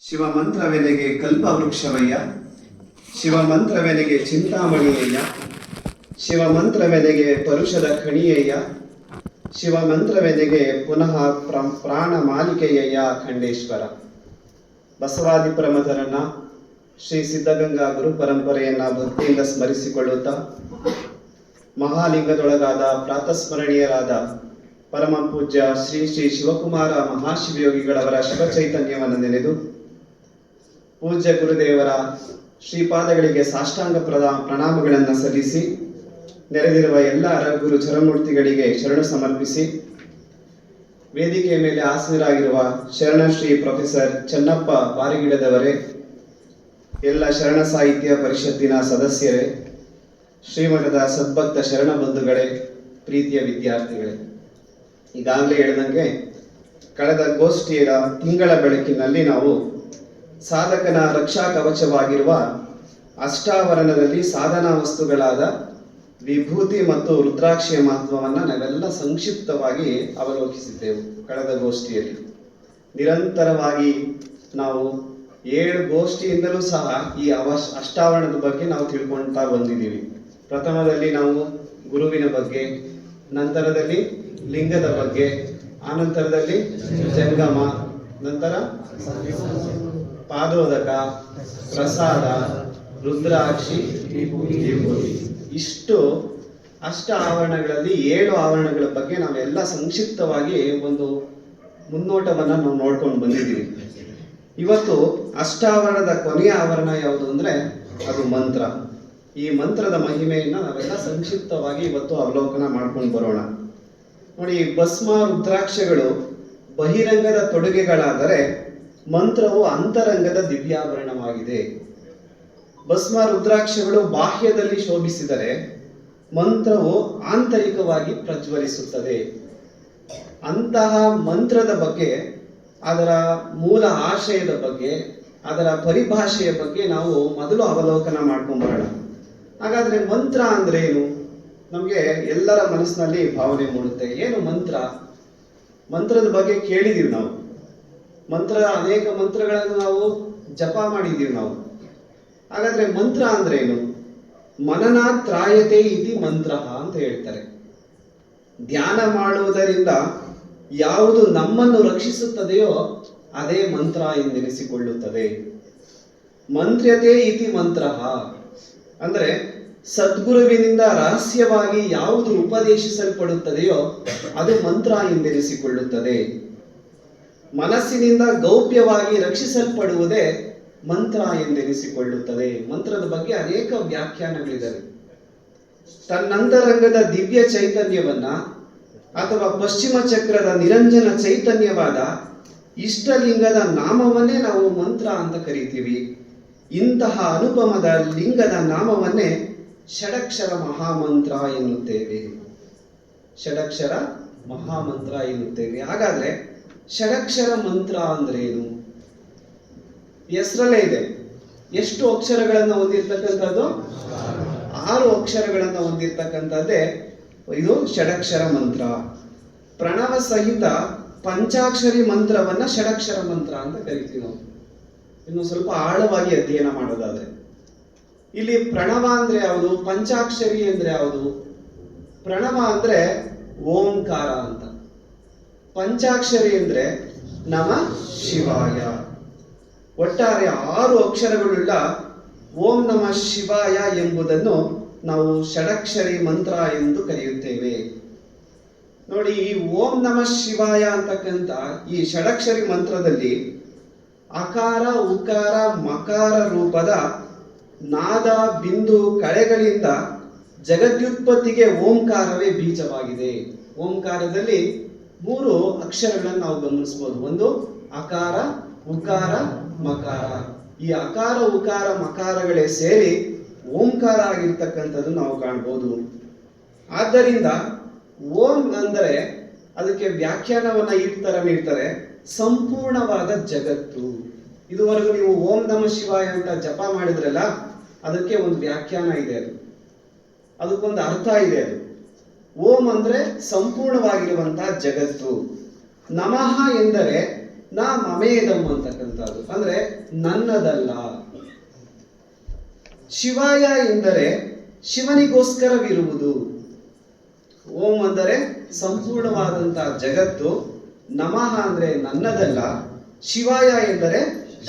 ಶಿವಮಂತ್ರವೆನೆಗೆ ಕಲ್ಪವೃಕ್ಷವಯ್ಯ, ಶಿವಮಂತ್ರವೆನೆಗೆ ಚಿಂತಾಮಣಿಯಯ್ಯ, ಶಿವಮಂತ್ರವೆನೆಗೆ ಪರುಷದ ಖಣಿಯಯ್ಯ, ಶಿವಮಂತ್ರವೆನೆಗೆ ಪುನಃ ಪ್ರಾಣ ಮಾಲಿಕೆಯಯ್ಯ ಖಂಡೇಶ್ವರ. ಬಸವಾದಿ ಪ್ರಮಥರನ್ನ ಶ್ರೀ ಸಿದ್ಧಗಂಗಾ ಗುರು ಪರಂಪರೆಯನ್ನ ಭಕ್ತಿಯಿಂದ ಸ್ಮರಿಸಿಕೊಳ್ಳುತ್ತಾ, ಮಹಾಲಿಂಗದೊಳಗಾದ ಪ್ರಾತಸ್ಮರಣೀಯರಾದ ಪರಮ ಪೂಜ್ಯ ಶ್ರೀ ಶ್ರೀ ಶಿವಕುಮಾರ ಮಹಾಶಿವಯೋಗಿಗಳವರ ಶಿವಚೈತನ್ಯವನ್ನು ನೆನೆದು ಪೂಜ್ಯ ಗುರುದೇವರ ಶ್ರೀಪಾದಗಳಿಗೆ ಸಾಷ್ಟಾಂಗ ಪ್ರಣಾಮಗಳನ್ನು ಸಲ್ಲಿಸಿ, ನೆರೆದಿರುವ ಎಲ್ಲ ಅರಗುರು ಚರಮೂರ್ತಿಗಳಿಗೆ ಶರಣು ಸಮರ್ಪಿಸಿ, ವೇದಿಕೆಯ ಮೇಲೆ ಆಸೀನರಾಗಿರುವ ಶರಣಶ್ರೀ ಪ್ರೊಫೆಸರ್ ಚನ್ನಪ್ಪ ಬಾರಿಗಿಡದವರೇ, ಎಲ್ಲ ಶರಣ ಸಾಹಿತ್ಯ ಪರಿಷತ್ತಿನ ಸದಸ್ಯರೇ, ಶ್ರೀಮಠದ ಸದ್ಭಕ್ತ ಶರಣ ಬಂಧುಗಳೇ, ಪ್ರೀತಿಯ ವಿದ್ಯಾರ್ಥಿಗಳೇ, ಈಗಾಗಲೇ ಹೇಳಿದಂಗೆ ಕಳೆದ ಗೋಷ್ಠಿಯ ತಿಂಗಳ ಬೆಳಕಿನಲ್ಲಿ ನಾವು ಸಾಧಕನ ರಕ್ಷಾ ಕವಚವಾಗಿರುವ ಅಷ್ಟಾವರಣದಲ್ಲಿ ಸಾಧನಾ ವಸ್ತುಗಳಾದ ವಿಭೂತಿ ಮತ್ತು ರುದ್ರಾಕ್ಷಿಯ ಮಹತ್ವವನ್ನು ನಾವೆಲ್ಲ ಸಂಕ್ಷಿಪ್ತವಾಗಿ ಅವಲೋಕಿಸಿದ್ದೆವು. ಕಳೆದ ಗೋಷ್ಠಿಯಲ್ಲಿ ನಿರಂತರವಾಗಿ ನಾವು 7 ಗೋಷ್ಠಿಯಿಂದಲೂ ಸಹ ಈ ಅಷ್ಟಾವರಣದ ಬಗ್ಗೆ ನಾವು ತಿಳ್ಕೊಳ್ತಾ ಬಂದಿದ್ದೀವಿ. ಪ್ರಥಮದಲ್ಲಿ ನಾವು ಗುರುವಿನ ಬಗ್ಗೆ, ನಂತರದಲ್ಲಿ ಲಿಂಗದ ಬಗ್ಗೆ, ಆನಂತರದಲ್ಲಿ ಜಂಗಮ, ನಂತರ ಪಾದೋದಕ, ಪ್ರಸಾದ, ರುದ್ರಾಕ್ಷಿ, ವಿಭೂತಿ. ಇಷ್ಟು ಅಷ್ಟ ಆವರಣಗಳಲ್ಲಿ 7 ಆವರಣಗಳ ಬಗ್ಗೆ ನಾವೆಲ್ಲ ಸಂಕ್ಷಿಪ್ತವಾಗಿ ಒಂದು ಮುನ್ನೋಟವನ್ನು ನಾವು ನೋಡ್ಕೊಂಡು ಬಂದಿದ್ದೀವಿ. ಇವತ್ತು ಅಷ್ಟಾವರಣದ ಕೊನೆಯ ಆವರಣ ಯಾವುದು ಅಂದ್ರೆ ಅದು ಮಂತ್ರ. ಈ ಮಂತ್ರದ ಮಹಿಮೆಯನ್ನು ನಾವೆಲ್ಲ ಸಂಕ್ಷಿಪ್ತವಾಗಿ ಇವತ್ತು ಅವಲೋಕನ ಮಾಡ್ಕೊಂಡು ಬರೋಣ. ನೋಡಿ, ಭಸ್ಮ ರುದ್ರಾಕ್ಷಗಳು ಬಹಿರಂಗದ ತೊಡುಗೆಗಳಾದರೆ ಮಂತ್ರವು ಅಂತರಂಗದ ದಿವ್ಯಾಭರಣವಾಗಿದೆ. ಭಸ್ಮ ರುದ್ರಾಕ್ಷಗಳು ಬಾಹ್ಯದಲ್ಲಿ ಶೋಭಿಸಿದರೆ ಮಂತ್ರವು ಆಂತರಿಕವಾಗಿ ಪ್ರಜ್ವಲಿಸುತ್ತದೆ. ಅಂತಹ ಮಂತ್ರದ ಬಗ್ಗೆ, ಅದರ ಮೂಲ ಆಶಯದ ಬಗ್ಗೆ, ಅದರ ಪರಿಭಾಷೆಯ ಬಗ್ಗೆ ನಾವು ಮೊದಲು ಅವಲೋಕನ ಮಾಡ್ಕೊಂಡ್ಬರೋಣ. ಹಾಗಾದ್ರೆ ಮಂತ್ರ ಅಂದ್ರೆ ಏನು? ನಮಗೆ ಎಲ್ಲರ ಮನಸ್ಸಿನಲ್ಲಿ ಭಾವನೆ ಮೂಡುತ್ತೆ, ಏನು ಮಂತ್ರ? ಮಂತ್ರದ ಬಗ್ಗೆ ಕೇಳಿದೀವಿ ನಾವು, ಅನೇಕ ಮಂತ್ರಗಳನ್ನು ನಾವು ಜಪ ಮಾಡಿದೀವಿ ನಾವು. ಹಾಗಾದ್ರೆ ಮಂತ್ರ ಅಂದ್ರೆ ಏನು? ಮನನಾತ್ರಾಯತೆ ಇತಿ ಮಂತ್ರ ಅಂತ ಹೇಳ್ತಾರೆ. ಧ್ಯಾನ ಮಾಡುವುದರಿಂದ ಯಾವುದು ನಮ್ಮನ್ನು ರಕ್ಷಿಸುತ್ತದೆಯೋ ಅದೇ ಮಂತ್ರ ಎಂದೆನಿಸಿಕೊಳ್ಳುತ್ತದೆ. ಮಂತ್ರ್ಯತೆ ಇತಿ ಮಂತ್ರ ಅಂದ್ರೆ ಸದ್ಗುರುವಿನಿಂದ ರಹಸ್ಯವಾಗಿ ಯಾವುದು ಉಪದೇಶಿಸಲ್ಪಡುತ್ತದೆಯೋ ಅದು ಮಂತ್ರ ಎಂದೆನಿಸಿಕೊಳ್ಳುತ್ತದೆ. ಮನಸ್ಸಿನಿಂದ ಗೌಪ್ಯವಾಗಿ ರಕ್ಷಿಸಲ್ಪಡುವುದೇ ಮಂತ್ರ ಎಂದೆನಿಸಿಕೊಳ್ಳುತ್ತದೆ. ಮಂತ್ರದ ಬಗ್ಗೆ ಅನೇಕ ವ್ಯಾಖ್ಯಾನಗಳಿವೆ. ತನ್ನಂತರಂಗದ ದಿವ್ಯ ಚೈತನ್ಯವನ್ನ ಅಥವಾ ಪಶ್ಚಿಮ ಚಕ್ರದ ನಿರಂಜನ ಚೈತನ್ಯವಾದ ಇಷ್ಟಲಿಂಗದ ನಾಮವನ್ನೇ ನಾವು ಮಂತ್ರ ಅಂತ ಕರಿತೀವಿ. ಇಂತಹ ಅನುಪಮದ ಲಿಂಗದ ನಾಮವನ್ನೇ ಷಡಕ್ಷರ ಮಹಾಮಂತ್ರ ಎನ್ನುತ್ತೇವೆ. ಷಡಕ್ಷರ ಮಹಾಮಂತ್ರ ಎನ್ನುತ್ತೇವೆ. ಹಾಗಾದ್ರೆ ಷಡಕ್ಷರ ಮಂತ್ರ ಅಂದ್ರೆ ಏನು? ಹೆಸರಲ್ಲೇ ಇದೆ. ಎಷ್ಟು ಅಕ್ಷರಗಳನ್ನು ಹೊಂದಿರ್ತಕ್ಕಂಥದ್ದು? 6 ಅಕ್ಷರಗಳನ್ನು ಹೊಂದಿರ್ತಕ್ಕಂಥದ್ದೇ ಇದು ಷಡಕ್ಷರ ಮಂತ್ರ. ಪ್ರಣವ ಸಹಿತ ಪಂಚಾಕ್ಷರಿ ಮಂತ್ರವನ್ನ ಷಡಕ್ಷರ ಮಂತ್ರ ಅಂತ ಕರಿತೀವಿ ನಾವು. ಇನ್ನು ಸ್ವಲ್ಪ ಆಳವಾಗಿ ಅಧ್ಯಯನ ಮಾಡೋದಾದ್ರೆ, ಇಲ್ಲಿ ಪ್ರಣವ ಅಂದ್ರೆ ಯಾವುದು, ಪಂಚಾಕ್ಷರಿ ಅಂದ್ರೆ ಯಾವುದು? ಪ್ರಣವ ಅಂದ್ರೆ ಓಂಕಾರ ಅಂತ, ಪಂಚಾಕ್ಷರಿ ಅಂದ್ರೆ ನಮ ಶಿವಾಯ. ಒಟ್ಟಾರೆ 6 ಅಕ್ಷರಗಳುಳ್ಳ ಓಂ ನಮ ಶಿವಾಯ ಎಂಬುದನ್ನು ನಾವು ಷಡಕ್ಷರಿ ಮಂತ್ರ ಎಂದು ಕರೆಯುತ್ತೇವೆ. ನೋಡಿ, ಈ ಓಂ ನಮ ಶಿವಾಯ ಅಂತಕ್ಕಂಥ ಈ ಷಡಕ್ಷರಿ ಮಂತ್ರದಲ್ಲಿ ಅಕಾರ, ಉಕಾರ, ಮಕಾರ ರೂಪದ ನಾದ, ಬಿಂದು, ಕಳೆಗಳಿಂದ ಜಗದ್ಯುತ್ಪತ್ತಿಗೆ ಓಂಕಾರವೇ ಬೀಜವಾಗಿದೆ. ಓಂಕಾರದಲ್ಲಿ 3 ಅಕ್ಷರಗಳನ್ನು ನಾವು ಗಮನಿಸಬಹುದು. ಒಂದು ಅಕಾರ, ಉಕಾರ, ಮಕಾರ. ಈ ಅಕಾರ, ಉಕಾರ, ಮಕಾರಗಳೇ ಸೇರಿ ಓಂಕಾರ ಆಗಿರ್ತಕ್ಕಂಥದ್ದು ನಾವು ಕಾಣಬಹುದು. ಆದ್ದರಿಂದ ಓಂ ಅಂದರೆ ಅದಕ್ಕೆ ವ್ಯಾಖ್ಯಾನವನ್ನ ಈ ತರ ನೀಡ್ತಾರೆ, ಸಂಪೂರ್ಣವಾದ ಜಗತ್ತು. ಇದುವರೆಗೂ ನೀವು ಓಂ ನಮ ಶಿವಾಯ ಅಂತ ಜಪ ಮಾಡಿದ್ರಲ್ಲ, ಅದಕ್ಕೆ ಒಂದು ವ್ಯಾಖ್ಯಾನ ಇದೆ, ಅದಕ್ಕೊಂದು ಅರ್ಥ ಇದೆ. ಓಂ ಅಂದ್ರೆ ಸಂಪೂರ್ಣವಾಗಿರುವಂತಹ ಜಗತ್ತು, ನಮಃ ಎಂದರೆ ನಾ ಮಮೇದಂ ಅಂತಕ್ಕಂಥದ್ದು ಅಂದ್ರೆ ನನ್ನದಲ್ಲ. ಶಿವಾಯ ಎಂದರೆ ಶಿವನಿಗೋಸ್ಕರವಿರುವುದು. ಓಂ ಅಂದರೆ ಸಂಪೂರ್ಣವಾದಂತಹ ಜಗತ್ತು, ನಮಃ ಅಂದ್ರೆ ನನ್ನದಲ್ಲ, ಶಿವಾಯ ಎಂದರೆ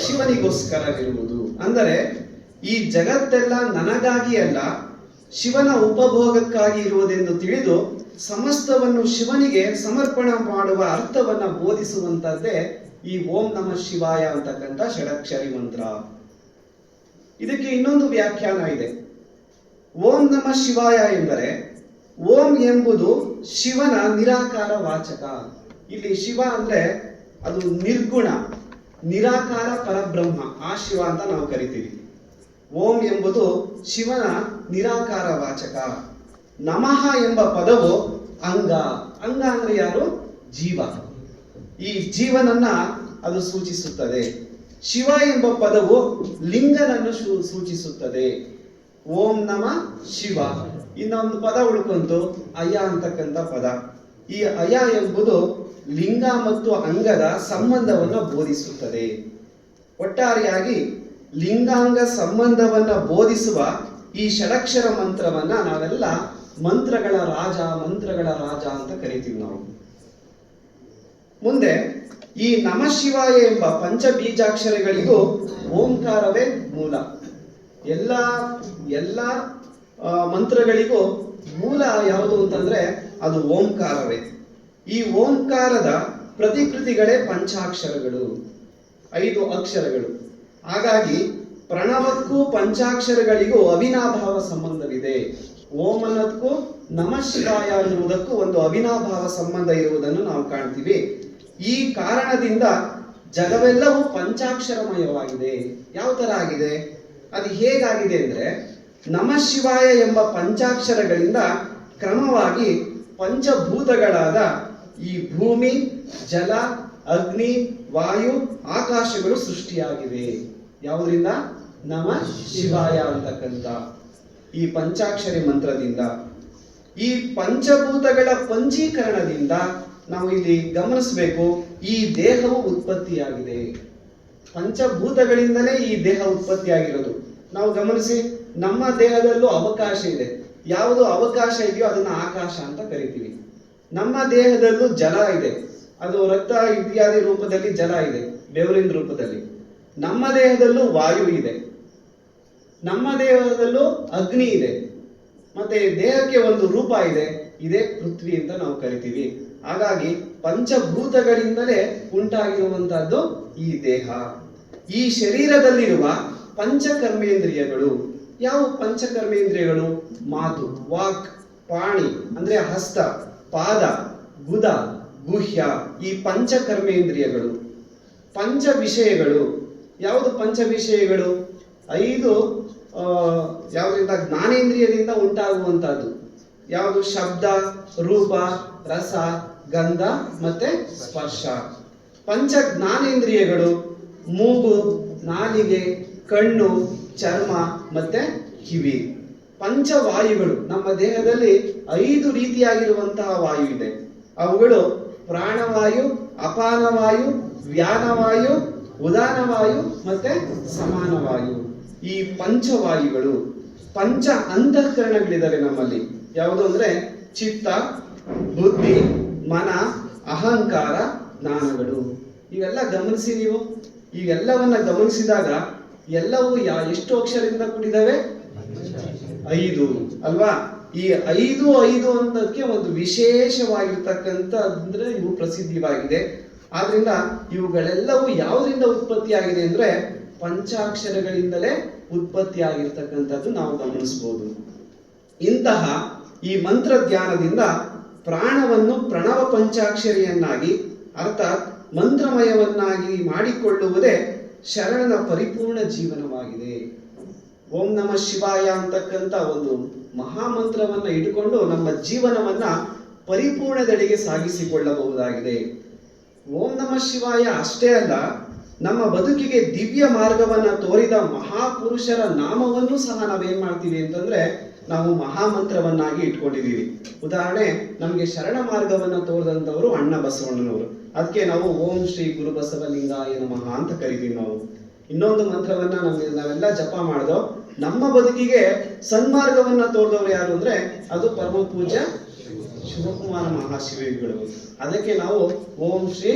ಶಿವನಿಗೋಸ್ಕರವಿರುವುದು. ಅಂದರೆ ಈ ಜಗತ್ತೆಲ್ಲ ನನಗಾಗಿ ಅಲ್ಲ, ಶಿವನ ಉಪಭೋಗಕ್ಕಾಗಿ ಇರುವುದೆಂದು ತಿಳಿದು ಸಮಸ್ತವನ್ನು ಶಿವನಿಗೆ ಸಮರ್ಪಣ ಮಾಡುವ ಅರ್ಥವನ್ನ ಬೋಧಿಸುವಂತದ್ದೇ ಈ ಓಂ ನಮಃ ಶಿವಾಯ ಅಂತಕ್ಕಂಥ ಷಡಕ್ಷರಿ ಮಂತ್ರ. ಇದಕ್ಕೆ ಇನ್ನೊಂದು ವ್ಯಾಖ್ಯಾನ ಇದೆ. ಓಂ ನಮಃ ಶಿವಾಯ ಎಂದರೆ ಓಂ ಎಂಬುದು ಶಿವನ ನಿರಾಕಾರ ವಾಚಕ. ಇಲ್ಲಿ ಶಿವ ಅಂದ್ರೆ ಅದು ನಿರ್ಗುಣ ನಿರಾಕಾರ ಪರಬ್ರಹ್ಮ, ಆ ಶಿವ ಅಂತ ನಾವು ಕರಿತೀವಿ. ಓಂ ಎಂಬುದು ಶಿವನ ನಿರಾಕಾರ ವಾಚಕ. ನಮಃ ಎಂಬ ಪದವು ಅಂಗ. ಅಂಗ ಅಂದ್ರೆ ಯಾರು? ಜೀವ. ಈ ಜೀವನನ್ನ ಅದು ಸೂಚಿಸುತ್ತದೆ. ಶಿವ ಎಂಬ ಪದವು ಲಿಂಗನನ್ನು ಸೂಚಿಸುತ್ತದೆ. ಓಂ ನಮಃ ಶಿವ. ಇನ್ನೊಂದು ಪದ ಉಳ್ಕೊಂತು, ಅಯ ಅಂತಕ್ಕಂಥ ಪದ. ಈ ಅಯ ಎಂಬುದು ಲಿಂಗ ಮತ್ತು ಅಂಗದ ಸಂಬಂಧವನ್ನು ಬೋಧಿಸುತ್ತದೆ. ಒಟ್ಟಾರೆಯಾಗಿ ಲಿಂಗಾಂಗ ಸಂಬಂಧವನ್ನ ಬೋಧಿಸುವ ಈ ಷಡಕ್ಷರ ಮಂತ್ರವನ್ನ ನಾವೆಲ್ಲ ಮಂತ್ರಗಳ ರಾಜ ಅಂತ ಕರಿತೀವಿ ನಾವು. ಮುಂದೆ ಈ ನಮಃ ಶಿವಾಯ ಎಂಬ ಪಂಚ ಬೀಜಾಕ್ಷರಗಳಿಗೂ ಓಂಕಾರವೇ ಮೂಲ. ಎಲ್ಲ ಮಂತ್ರಗಳಿಗೂ ಮೂಲ ಯಾವುದು ಅಂತಂದ್ರೆ ಅದು ಓಂಕಾರವೇ. ಈ ಓಂಕಾರದ ಪ್ರತಿಕೃತಿಗಳೇ ಪಂಚಾಕ್ಷರಗಳು, 5 ಅಕ್ಷರಗಳು. ಹಾಗಾಗಿ ಪ್ರಣವಕ್ಕೂ ಪಂಚಾಕ್ಷರಗಳಿಗೂ ಅವಿನಾಭಾವ ಸಂಬಂಧವಿದೆ. ಓಂ ಅನ್ನೋದಕ್ಕೂ ನಮಃ ಶಿವಾಯ ಅನ್ನುವುದಕ್ಕೂ ಒಂದು ಅವಿನಾಭಾವ ಸಂಬಂಧ ಇರುವುದನ್ನು ನಾವು ಕಾಣ್ತೀವಿ. ಈ ಕಾರಣದಿಂದ ಜಗವೆಲ್ಲವೂ ಪಂಚಾಕ್ಷರಮಯವಾಗಿದೆ. ಯಾವ ತರ ಆಗಿದೆ? ಅದು ಹೇಗಾಗಿದೆ ಅಂದ್ರೆ, ನಮಃ ಶಿವಾಯ ಎಂಬ ಪಂಚಾಕ್ಷರಗಳಿಂದ ಕ್ರಮವಾಗಿ ಪಂಚಭೂತಗಳಾದ ಈ ಭೂಮಿ, ಜಲ, ಅಗ್ನಿ, ವಾಯು, ಆಕಾಶಗಳು ಸೃಷ್ಟಿಯಾಗಿವೆ. ಯಾವುದರಿಂದ? ನಮಃ ಶಿವಾಯ ಅಂತಕ್ಕಂಥ ಈ ಪಂಚಾಕ್ಷರಿ ಮಂತ್ರದಿಂದ. ಈ ಪಂಚಭೂತಗಳ ಪಂಚೀಕರಣದಿಂದ ನಾವು ಇಲ್ಲಿ ಗಮನಿಸಬೇಕು, ಈ ದೇಹವು ಉತ್ಪತ್ತಿಯಾಗಿದೆ. ಪಂಚಭೂತಗಳಿಂದಲೇ ಈ ದೇಹ ಉತ್ಪತ್ತಿಯಾಗಿರೋದು. ನಾವು ಗಮನಿಸಿ, ನಮ್ಮ ದೇಹದಲ್ಲೂ ಅವಕಾಶ ಇದೆ. ಯಾವುದು ಅವಕಾಶ ಇದೆಯೋ ಅದನ್ನ ಆಕಾಶ ಅಂತ ಕರಿತೀವಿ. ನಮ್ಮ ದೇಹದಲ್ಲೂ ಜಲ ಇದೆ, ಅದು ರಕ್ತ ಇತ್ಯಾದಿ ರೂಪದಲ್ಲಿ ಜಲ ಇದೆ, ಬೆವರಿನ ರೂಪದಲ್ಲಿ. ನಮ್ಮ ದೇಹದಲ್ಲೂ ವಾಯು ಇದೆ, ನಮ್ಮ ದೇಹದಲ್ಲೂ ಅಗ್ನಿ ಇದೆ, ಮತ್ತೆ ದೇಹಕ್ಕೆ ಒಂದು ರೂಪ ಇದೆ, ಇದೇ ಪೃಥ್ವಿ ಅಂತ ನಾವು ಕರಿತೀವಿ. ಹಾಗಾಗಿ ಪಂಚಭೂತಗಳಿಂದಲೇ ಉಂಟಾಗಿರುವಂತಹದ್ದು ಈ ದೇಹ. ಈ ಶರೀರದಲ್ಲಿರುವ ಪಂಚಕರ್ಮೇಂದ್ರಿಯಗಳು ಯಾವ ಪಂಚಕರ್ಮೇಂದ್ರಿಯಗಳು? ಮಾತು, ವಾಕ್, ಪಾಣಿ ಅಂದ್ರೆ ಹಸ್ತ, ಪಾದ, ಗುದ, ಗುಹ್ಯ, ಈ ಪಂಚಕರ್ಮೇಂದ್ರಿಯಗಳು. ಪಂಚ ವಿಷಯಗಳು ಯಾವುದು? ಪಂಚ ವಿಷಯಗಳು 5 ಯಾವುದರಿಂದ? ಜ್ಞಾನೇಂದ್ರಿಯದಿಂದ ಉಂಟಾಗುವಂತಹದ್ದು ಯಾವುದು? ಶಬ್ದ, ರೂಪ, ರಸ, ಗಂಧ ಮತ್ತೆ ಸ್ಪರ್ಶ. ಪಂಚ ಜ್ಞಾನೇಂದ್ರಿಯಗಳು ಮೂಗು, ನಾಲಿಗೆ, ಕಣ್ಣು, ಚರ್ಮ ಮತ್ತೆ ಕಿವಿ. ಪಂಚವಾಯುಗಳು ನಮ್ಮ ದೇಹದಲ್ಲಿ 5 ರೀತಿಯಾಗಿರುವಂತಹ ವಾಯು ಇದೆ. ಅವುಗಳು ಪ್ರಾಣವಾಯು, ಅಪಾನವಾಯು, ವ್ಯಾನವಾಯು, ಉದಾನವಾಯು ಮತ್ತೆ ಸಮಾನವಾಯು. ಈ ಪಂಚವಾಯುಗಳು. ಪಂಚ ಅಂತಃಕರಣಗಳಿದಾವೆ ನಮ್ಮಲ್ಲಿ. ಯಾವುದು ಅಂದ್ರೆ ಚಿತ್ತ, ಬುದ್ಧಿ, ಮನ, ಅಹಂಕಾರ, ಜ್ಞಾನಗಳು. ಇವೆಲ್ಲ ಗಮನಿಸಿ ನೀವು. ಇವೆಲ್ಲವನ್ನ ಗಮನಿಸಿದಾಗ ಎಲ್ಲವೂ ಎಷ್ಟು ಅಕ್ಷರದಿಂದ ಕೂಡಿದಾವೆ? 5 ಅಲ್ವಾ? ಈ 5 ಅನ್ನೋದಕ್ಕೆ ಒಂದು ವಿಶೇಷವಾಗಿರ್ತಕ್ಕಂಥ ಅಂದ್ರೆ ಇವು ಪ್ರಸಿದ್ಧವಾಗಿದೆ. ಆದ್ರಿಂದ ಇವುಗಳೆಲ್ಲವೂ ಯಾವುದರಿಂದ ಉತ್ಪತ್ತಿಯಾಗಿದೆ ಅಂದ್ರೆ ಪಂಚಾಕ್ಷರಗಳಿಂದಲೇ ಉತ್ಪತ್ತಿಯಾಗಿರ್ತಕ್ಕಂಥದ್ದು ನಾವು ಗಮನಿಸಬಹುದು. ಇಂತಹ ಈ ಮಂತ್ರ ಧ್ಯಾನದಿಂದ ಪ್ರಾಣವನ್ನು ಪ್ರಣವ ಪಂಚಾಕ್ಷರಿಯನ್ನಾಗಿ ಅರ್ಥಾತ್ ಮಂತ್ರಮಯವನ್ನಾಗಿ ಮಾಡಿಕೊಳ್ಳುವುದೇ ಶರಣನ ಪರಿಪೂರ್ಣ ಜೀವನವಾಗಿದೆ. ಓಂ ನಮಃ ಶಿವಾಯ ಅಂತಕ್ಕಂಥ ಒಂದು ಮಹಾಮಂತ್ರವನ್ನ ಇಟ್ಟುಕೊಂಡು ನಮ್ಮ ಜೀವನವನ್ನ ಪರಿಪೂರ್ಣದೆಡೆಗೆ ಸಾಗಿಸಿಕೊಳ್ಳಬಹುದಾಗಿದೆ. ಓಂ ನಮಃ ಶಿವಾಯ ಅಷ್ಟೇ ಅಲ್ಲ, ನಮ್ಮ ಬದುಕಿಗೆ ದಿವ್ಯ ಮಾರ್ಗವನ್ನ ತೋರಿದ ಮಹಾಪುರುಷರ ನಾಮವನ್ನು ಸಹ ನಾವೇನ್ ಮಾಡ್ತೀವಿ ಅಂತಂದ್ರೆ ನಾವು ಮಹಾಮಂತ್ರವನ್ನಾಗಿ ಇಟ್ಕೊಂಡಿದ್ದೀವಿ. ಉದಾಹರಣೆ, ನಮಗೆ ಶರಣ ಮಾರ್ಗವನ್ನ ತೋರಿದಂತವರು ಅಣ್ಣ ಬಸವಣ್ಣನವರು. ಅದಕ್ಕೆ ನಾವು ಓಂ ಶ್ರೀ ಗುರು ಬಸವಲಿಂಗಾಯ ನಮಃ ಅಂತ ಕರಿತೀವಿ ನಾವು. ಇನ್ನೊಂದು ಮಂತ್ರವನ್ನ ನಾವೆಲ್ಲ ಜಪ ಮಾಡಿದೋ ನಮ್ಮ ಬದುಕಿಗೆ ಸನ್ಮಾರ್ಗವನ್ನ ತೋರಿದವರು ಯಾರು ಅಂದ್ರೆ ಅದು ಪರಮ ಪೂಜ್ಯ ಶಿವಕುಮಾರ ಮಹಾಶಿವಗಳು. ಅದಕ್ಕೆ ನಾವು ಓಂ ಶ್ರೀ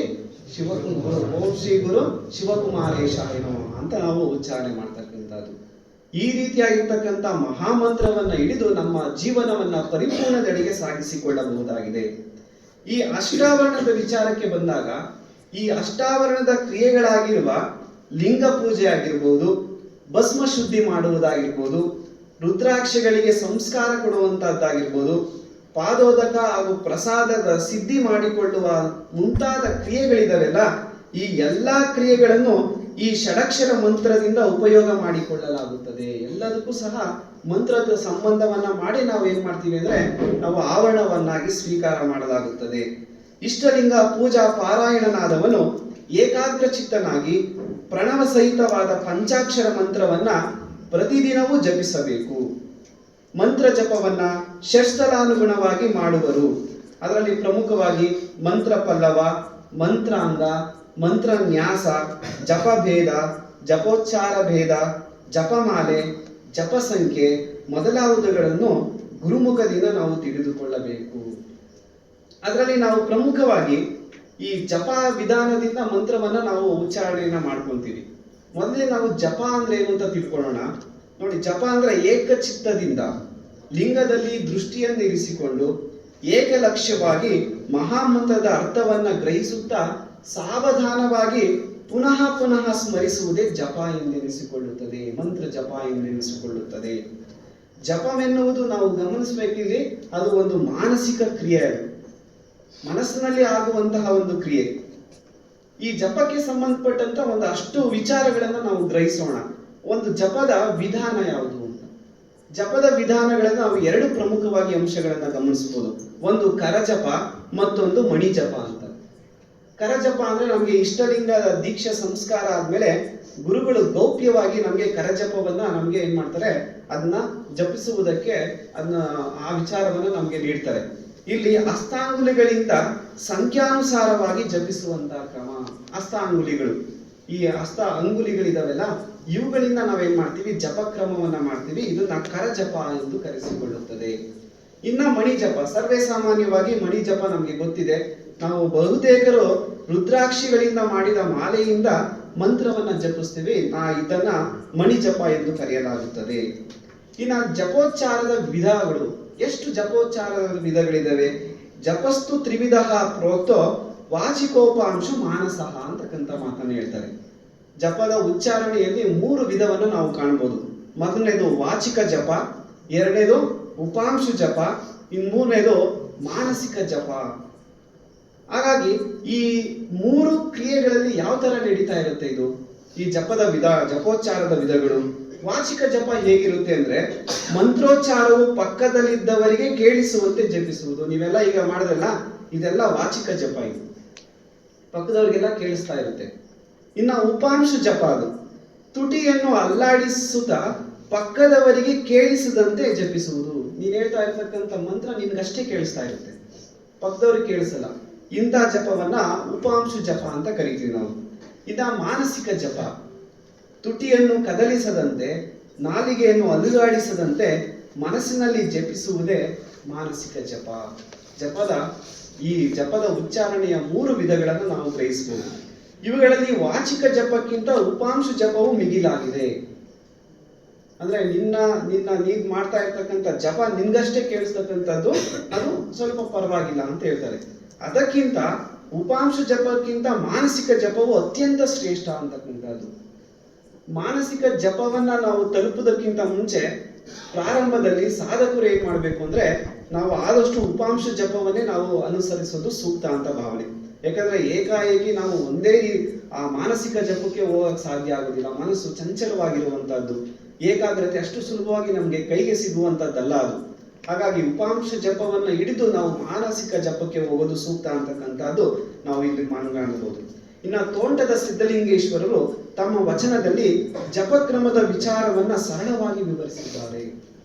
ಗುರು ಶಿವಕುಮಾರೇಶಾಯ ನಮಃ ಅಂತ ನಾವು ಉಚ್ಚಾರಣೆ ಮಾಡ್ತಕ್ಕಂಥದ್ದು. ಈ ರೀತಿಯಾಗಿರ್ತಕ್ಕಂಥ ಮಹಾಮಂತ್ರವನ್ನ ಹಿಡಿದು ನಮ್ಮ ಜೀವನವನ್ನ ಪರಿಪೂರ್ಣದೆಡೆಗೆ ಸಾಗಿಸಿಕೊಳ್ಳಬಹುದಾಗಿದೆ. ಈ ಅಷ್ಟಾವರಣದ ವಿಚಾರಕ್ಕೆ ಬಂದಾಗ ಈ ಅಷ್ಟಾವರಣದ ಕ್ರಿಯೆಗಳಾಗಿರುವ ಲಿಂಗ ಪೂಜೆ ಆಗಿರ್ಬೋದು, ಭಸ್ಮ ಶುದ್ಧಿ ಮಾಡುವುದಾಗಿರ್ಬೋದು, ರುದ್ರಾಕ್ಷಗಳಿಗೆ ಸಂಸ್ಕಾರ ಕೊಡುವಂತಹದ್ದಾಗಿರ್ಬೋದು, ಪಾದೋದಕ ಹಾಗೂ ಪ್ರಸಾದದ ಸಿದ್ಧಿ ಮಾಡಿಕೊಳ್ಳುವ ಮುಂತಾದ ಕ್ರಿಯೆಗಳಿದಾವೆಲ್ಲ, ಈ ಎಲ್ಲಾ ಕ್ರಿಯೆಗಳನ್ನು ಈ ಷಡಕ್ಷರ ಮಂತ್ರದಿಂದ ಉಪಯೋಗ ಮಾಡಿಕೊಳ್ಳಲಾಗುತ್ತದೆ. ಎಲ್ಲದಕ್ಕೂ ಸಹ ಮಂತ್ರದ ಸಂಬಂಧವನ್ನ ಮಾಡಿ ನಾವು ಏನ್ ಮಾಡ್ತೀವಿ ಅಂದ್ರೆ ನಾವು ಆವರಣವನ್ನಾಗಿ ಸ್ವೀಕಾರ ಮಾಡಲಾಗುತ್ತದೆ. ಇಷ್ಟಲಿಂಗ ಪೂಜಾ ಪಾರಾಯಣನಾದವನು ಏಕಾಗ್ರ ಚಿತ್ತನಾಗಿ ಪ್ರಣವ ಸಹಿತವಾದ ಪಂಚಾಕ್ಷರ ಮಂತ್ರವನ್ನ ಪ್ರತಿದಿನವೂ ಜಪಿಸಬೇಕು. ಮಂತ್ರ ಜಪವನ್ನ ಷಷ್ಠಲಾನುಗುಣವಾಗಿ ಮಾಡುವರು. ಅದರಲ್ಲಿ ಪ್ರಮುಖವಾಗಿ ಮಂತ್ರ ಪಲ್ಲವ, ಮಂತ್ರಾಂಗ, ಮಂತ್ರನ್ಯಾಸ, ಜಪಭೇದ, ಜಪೋಚ್ಚಾರ ಭೇದ, ಜಪಮಾಲೆ, ಜಪಸಂಖ್ಯೆ ಮೊದಲಾದವುಗಳನ್ನು ಗುರುಮುಖದಿಂದ ನಾವು ತಿಳಿದುಕೊಳ್ಳಬೇಕು. ಅದರಲ್ಲಿ ನಾವು ಪ್ರಮುಖವಾಗಿ ಈ ಜಪ ವಿಧಾನದಿಂದ ಮಂತ್ರವನ್ನ ನಾವು ಉಚ್ಚಾರಣೆಯನ್ನ ಮಾಡ್ಕೊಂತೀವಿ. ಮೊದಲೇ ನಾವು ಜಪ ಅಂದ್ರೆ ಏನು ಅಂತ ತಿಳ್ಕೊಳ್ಳೋಣ. ನೋಡಿ, ಜಪ ಅಂದ್ರೆ ಏಕಚಿತ್ತದಿಂದ ಲಿಂಗದಲ್ಲಿ ದೃಷ್ಟಿಯನ್ನು ಇರಿಸಿಕೊಂಡು ಏಕಲಕ್ಷ್ಯವಾಗಿ ಮಹಾಮಂತ್ರದ ಅರ್ಥವನ್ನ ಗ್ರಹಿಸುತ್ತಾ ಸಾವಧಾನವಾಗಿ ಪುನಃ ಪುನಃ ಸ್ಮರಿಸುವುದೇ ಜಪ ಎಂದೆನಿಸಿಕೊಳ್ಳುತ್ತದೆ, ಮಂತ್ರ ಜಪ ಎಂದೆನಿಸಿಕೊಳ್ಳುತ್ತದೆ. ಜಪವೆನ್ನುವುದು ನಾವು ಗಮನಿಸಬೇಕಿಲ್ಲಿ ಅದು ಒಂದು ಮಾನಸಿಕ ಕ್ರಿಯೆ, ಮನಸ್ಸಿನಲ್ಲಿ ಆಗುವಂತಹ ಒಂದು ಕ್ರಿಯೆ. ಈ ಜಪಕ್ಕೆ ಸಂಬಂಧಪಟ್ಟಂತ ಒಂದು ಅಷ್ಟು ವಿಚಾರಗಳನ್ನು ನಾವು ಗ್ರಹಿಸೋಣ. ಒಂದು ಜಪದ ವಿಧಾನ ಯಾವುದು ಅಂತ. ಜಪದ ವಿಧಾನಗಳನ್ನು ನಾವು ಎರಡು ಪ್ರಮುಖವಾಗಿ ಅಂಶಗಳನ್ನ ಗಮನಿಸಬಹುದು. ಒಂದು ಕರಜಪ, ಮತ್ತೊಂದು ಮಣಿ ಜಪ ಅಂತ. ಕರಜಪ ಅಂದ್ರೆ ನಮ್ಗೆ ಇಷ್ಟಲಿಂಗದ ದೀಕ್ಷಾ ಸಂಸ್ಕಾರ ಆದ್ಮೇಲೆ ಗುರುಗಳು ಗೌಪ್ಯವಾಗಿ ನಮ್ಗೆ ಕರಜಪವನ್ನ ನಮ್ಗೆ ಏನ್ ಮಾಡ್ತಾರೆ, ಅದನ್ನ ಜಪಿಸುವುದಕ್ಕೆ ಆ ವಿಚಾರವನ್ನ ನಮ್ಗೆ ನೀಡ್ತಾರೆ. ಇಲ್ಲಿ ಹಸ್ತಾಂಗುಲಿಗಳಿಂದ ಸಂಖ್ಯಾನುಸಾರವಾಗಿ ಜಪಿಸುವಂತಹ ಕ್ರಮ. ಹಸ್ತಾಂಗುಲಿಗಳು, ಈ ಹಸ್ತ ಅಂಗುಲಿಗಳಿದಾವೆಲ್ಲ, ಇವುಗಳಿಂದ ನಾವೇನ್ ಮಾಡ್ತೀವಿ, ಜಪಕ್ರಮವನ್ನ ಮಾಡ್ತೀವಿ. ಇದನ್ನ ಕರಜಪ ಎಂದು ಕರೆಸಿಕೊಳ್ಳುತ್ತದೆ. ಇನ್ನ ಮಣಿ ಜಪ, ಸರ್ವೇ ಸಾಮಾನ್ಯವಾಗಿ ಮಣಿ ಜಪ ನಮ್ಗೆ ಗೊತ್ತಿದೆ. ನಾವು ಬಹುತೇಕರು ರುದ್ರಾಕ್ಷಿಗಳಿಂದ ಮಾಡಿದ ಮಾಲೆಯಿಂದ ಮಂತ್ರವನ್ನ ಜಪಿಸ್ತೀವಿ. ಇದನ್ನ ಮಣಿ ಜಪ ಎಂದು ಕರೆಯಲಾಗುತ್ತದೆ. ಇನ್ನ ಜಪೋಚ್ಚಾರದ ವಿಧಗಳು, ಎಷ್ಟು ಜಪೋಚ್ಚಾರದ ವಿಧಗಳಿದಾವೆ? ಜಪಸ್ತು ತ್ರಿವಿಧ ಪ್ರೋಕ್ತೋ ವಾಚಿಕೋಪಾಂಶ ಮಾನಸಃ ಅಂತಕ್ಕಂಥ ಮಾತನ್ನು ಹೇಳ್ತಾರೆ. ಜಪದ ಉಚ್ಚಾರಣೆಯಲ್ಲಿ 3 ವಿಧವನ್ನು ನಾವು ಕಾಣಬಹುದು. ಮೊದಲನೇದು ವಾಚಿಕ ಜಪ, ಎರಡನೇದು ಉಪಾಂಶು ಜಪ, ಇನ್ನು ಮೂರನೇದು ಮಾನಸಿಕ ಜಪ. ಹಾಗಾಗಿ ಈ 3 ಕ್ರಿಯೆಗಳಲ್ಲಿ ಯಾವ ತರ ನಡೀತಾ ಇರುತ್ತೆ ಇದು ಈ ಜಪದ ಜಪೋಚ್ಚಾರದ ವಿಧಗಳು? ವಾಚಿಕ ಜಪ ಹೇಗಿರುತ್ತೆ ಅಂದ್ರೆ ಮಂತ್ರೋಚ್ಚಾರವು ಪಕ್ಕದಲ್ಲಿದ್ದವರಿಗೆ ಕೇಳಿಸುವಂತೆ ಜಪಿಸುವುದು. ನೀವೆಲ್ಲ ಈಗ ಮಾಡಿದ್ರಲ್ಲ, ಇದೆಲ್ಲ ವಾಚಿಕ ಜಪ, ಇದು ಪಕ್ಕದವರಿಗೆಲ್ಲ ಕೇಳಿಸ್ತಾ ಇರುತ್ತೆ. ಇನ್ನ ಉಪಾಂಶ ಜಪ, ಅದು ತುಟಿಯನ್ನು ಅಲ್ಲಾಡಿಸುತ್ತಾ ಪಕ್ಕದವರಿಗೆ ಕೇಳಿಸದಂತೆ ಜಪಿಸುವುದು. ನೀನ್ ಹೇಳ್ತಾ ಇರ್ತಕ್ಕಂಥ ಮಂತ್ರ ನಿನ್ಗಷ್ಟೇ ಕೇಳಿಸ್ತಾ ಇರುತ್ತೆ, ಪಕ್ಕದವ್ರಿಗೆ ಕೇಳಿಸಲ್ಲ. ಇಂಥ ಜಪವನ್ನ ಉಪಾಂಶು ಜಪ ಅಂತ ಕರಿತೀವಿ ನಾವು. ಇದ ಮಾನಸಿಕ ಜಪ, ತುಟಿಯನ್ನು ಕದಲಿಸದಂತೆ, ನಾಲಿಗೆಯನ್ನು ಅಲುಗಾಡಿಸದಂತೆ ಮನಸ್ಸಿನಲ್ಲಿ ಜಪಿಸುವುದೇ ಮಾನಸಿಕ ಜಪ. ಈ ಜಪದ ಉಚ್ಚಾರಣೆಯ 3 ವಿಧಗಳನ್ನು ನಾವು ಗ್ರಹಿಸಬಹುದು. ಇವುಗಳಲ್ಲಿ ವಾಚಿಕ ಜಪಕ್ಕಿಂತ ಉಪಾಂಶು ಜಪವು ಮಿಗಿಲಾಗಿದೆ. ಅಂದ್ರೆ ನೀನ್ ಮಾಡ್ತಾ ಇರ್ತಕ್ಕಂಥ ಜಪ ನಿನ್ಗಷ್ಟೇ ಕೇಳಿಸ್ತಕ್ಕಂಥದ್ದು, ಅದು ಸ್ವಲ್ಪ ಪರವಾಗಿಲ್ಲ ಅಂತ ಹೇಳ್ತಾರೆ. ಅದಕ್ಕಿಂತ ಉಪಾಂಶ ಜಪಕ್ಕಿಂತ ಮಾನಸಿಕ ಜಪವು ಅತ್ಯಂತ ಶ್ರೇಷ್ಠ ಅಂತಕ್ಕಂಥದ್ದು. ಮಾನಸಿಕ ಜಪವನ್ನ ನಾವು ತಲುಪುವುದಕ್ಕಿಂತ ಮುಂಚೆ ಪ್ರಾರಂಭದಲ್ಲಿ ಸಾಧಕರು ಏನ್ ಮಾಡ್ಬೇಕು ಅಂದ್ರೆ ನಾವು ಆದಷ್ಟು ಉಪಾಂಶ ಜಪವನ್ನೇ ನಾವು ಅನುಸರಿಸೋದು ಸೂಕ್ತ ಅಂತ ಭಾವನೆ. ಯಾಕಂದ್ರೆ ಏಕಾಏಕಿ ನಾವು ಒಂದೇ ಆ ಮಾನಸಿಕ ಜಪಕ್ಕೆ ಹೋಗಕ್ ಸಾಧ್ಯ ಆಗುದಿಲ್ಲ. ಮನಸ್ಸು ಚಂಚಲವಾಗಿರುವಂತಹದ್ದು, ಏಕಾಗ್ರತೆ ಅಷ್ಟು ಸುಲಭವಾಗಿ ನಮ್ಗೆ ಕೈಗೆ ಸಿಗುವಂತದ್ದಲ್ಲ ಅದು. ಹಾಗಾಗಿ ಉಪಾಂಶ ಜಪವನ್ನ ಹಿಡಿದು ನಾವು ಮಾನಸಿಕ ಜಪಕ್ಕೆ ಹೋಗೋದು ಸೂಕ್ತ ಅಂತಕ್ಕಂಥದ್ದು ನಾವು ಇಲ್ಲಿ ಕಾಣಬಹುದು. ಇನ್ನ ತೋಂಟದ ಸಿದ್ಧಲಿಂಗೇಶ್ವರರು ತಮ್ಮ ವಚನದಲ್ಲಿ ಜಪಕ್ರಮದ ವಿಚಾರವನ್ನ ಸರಳವಾಗಿ ವಿವರಿಸಿದ್ದಾರೆ.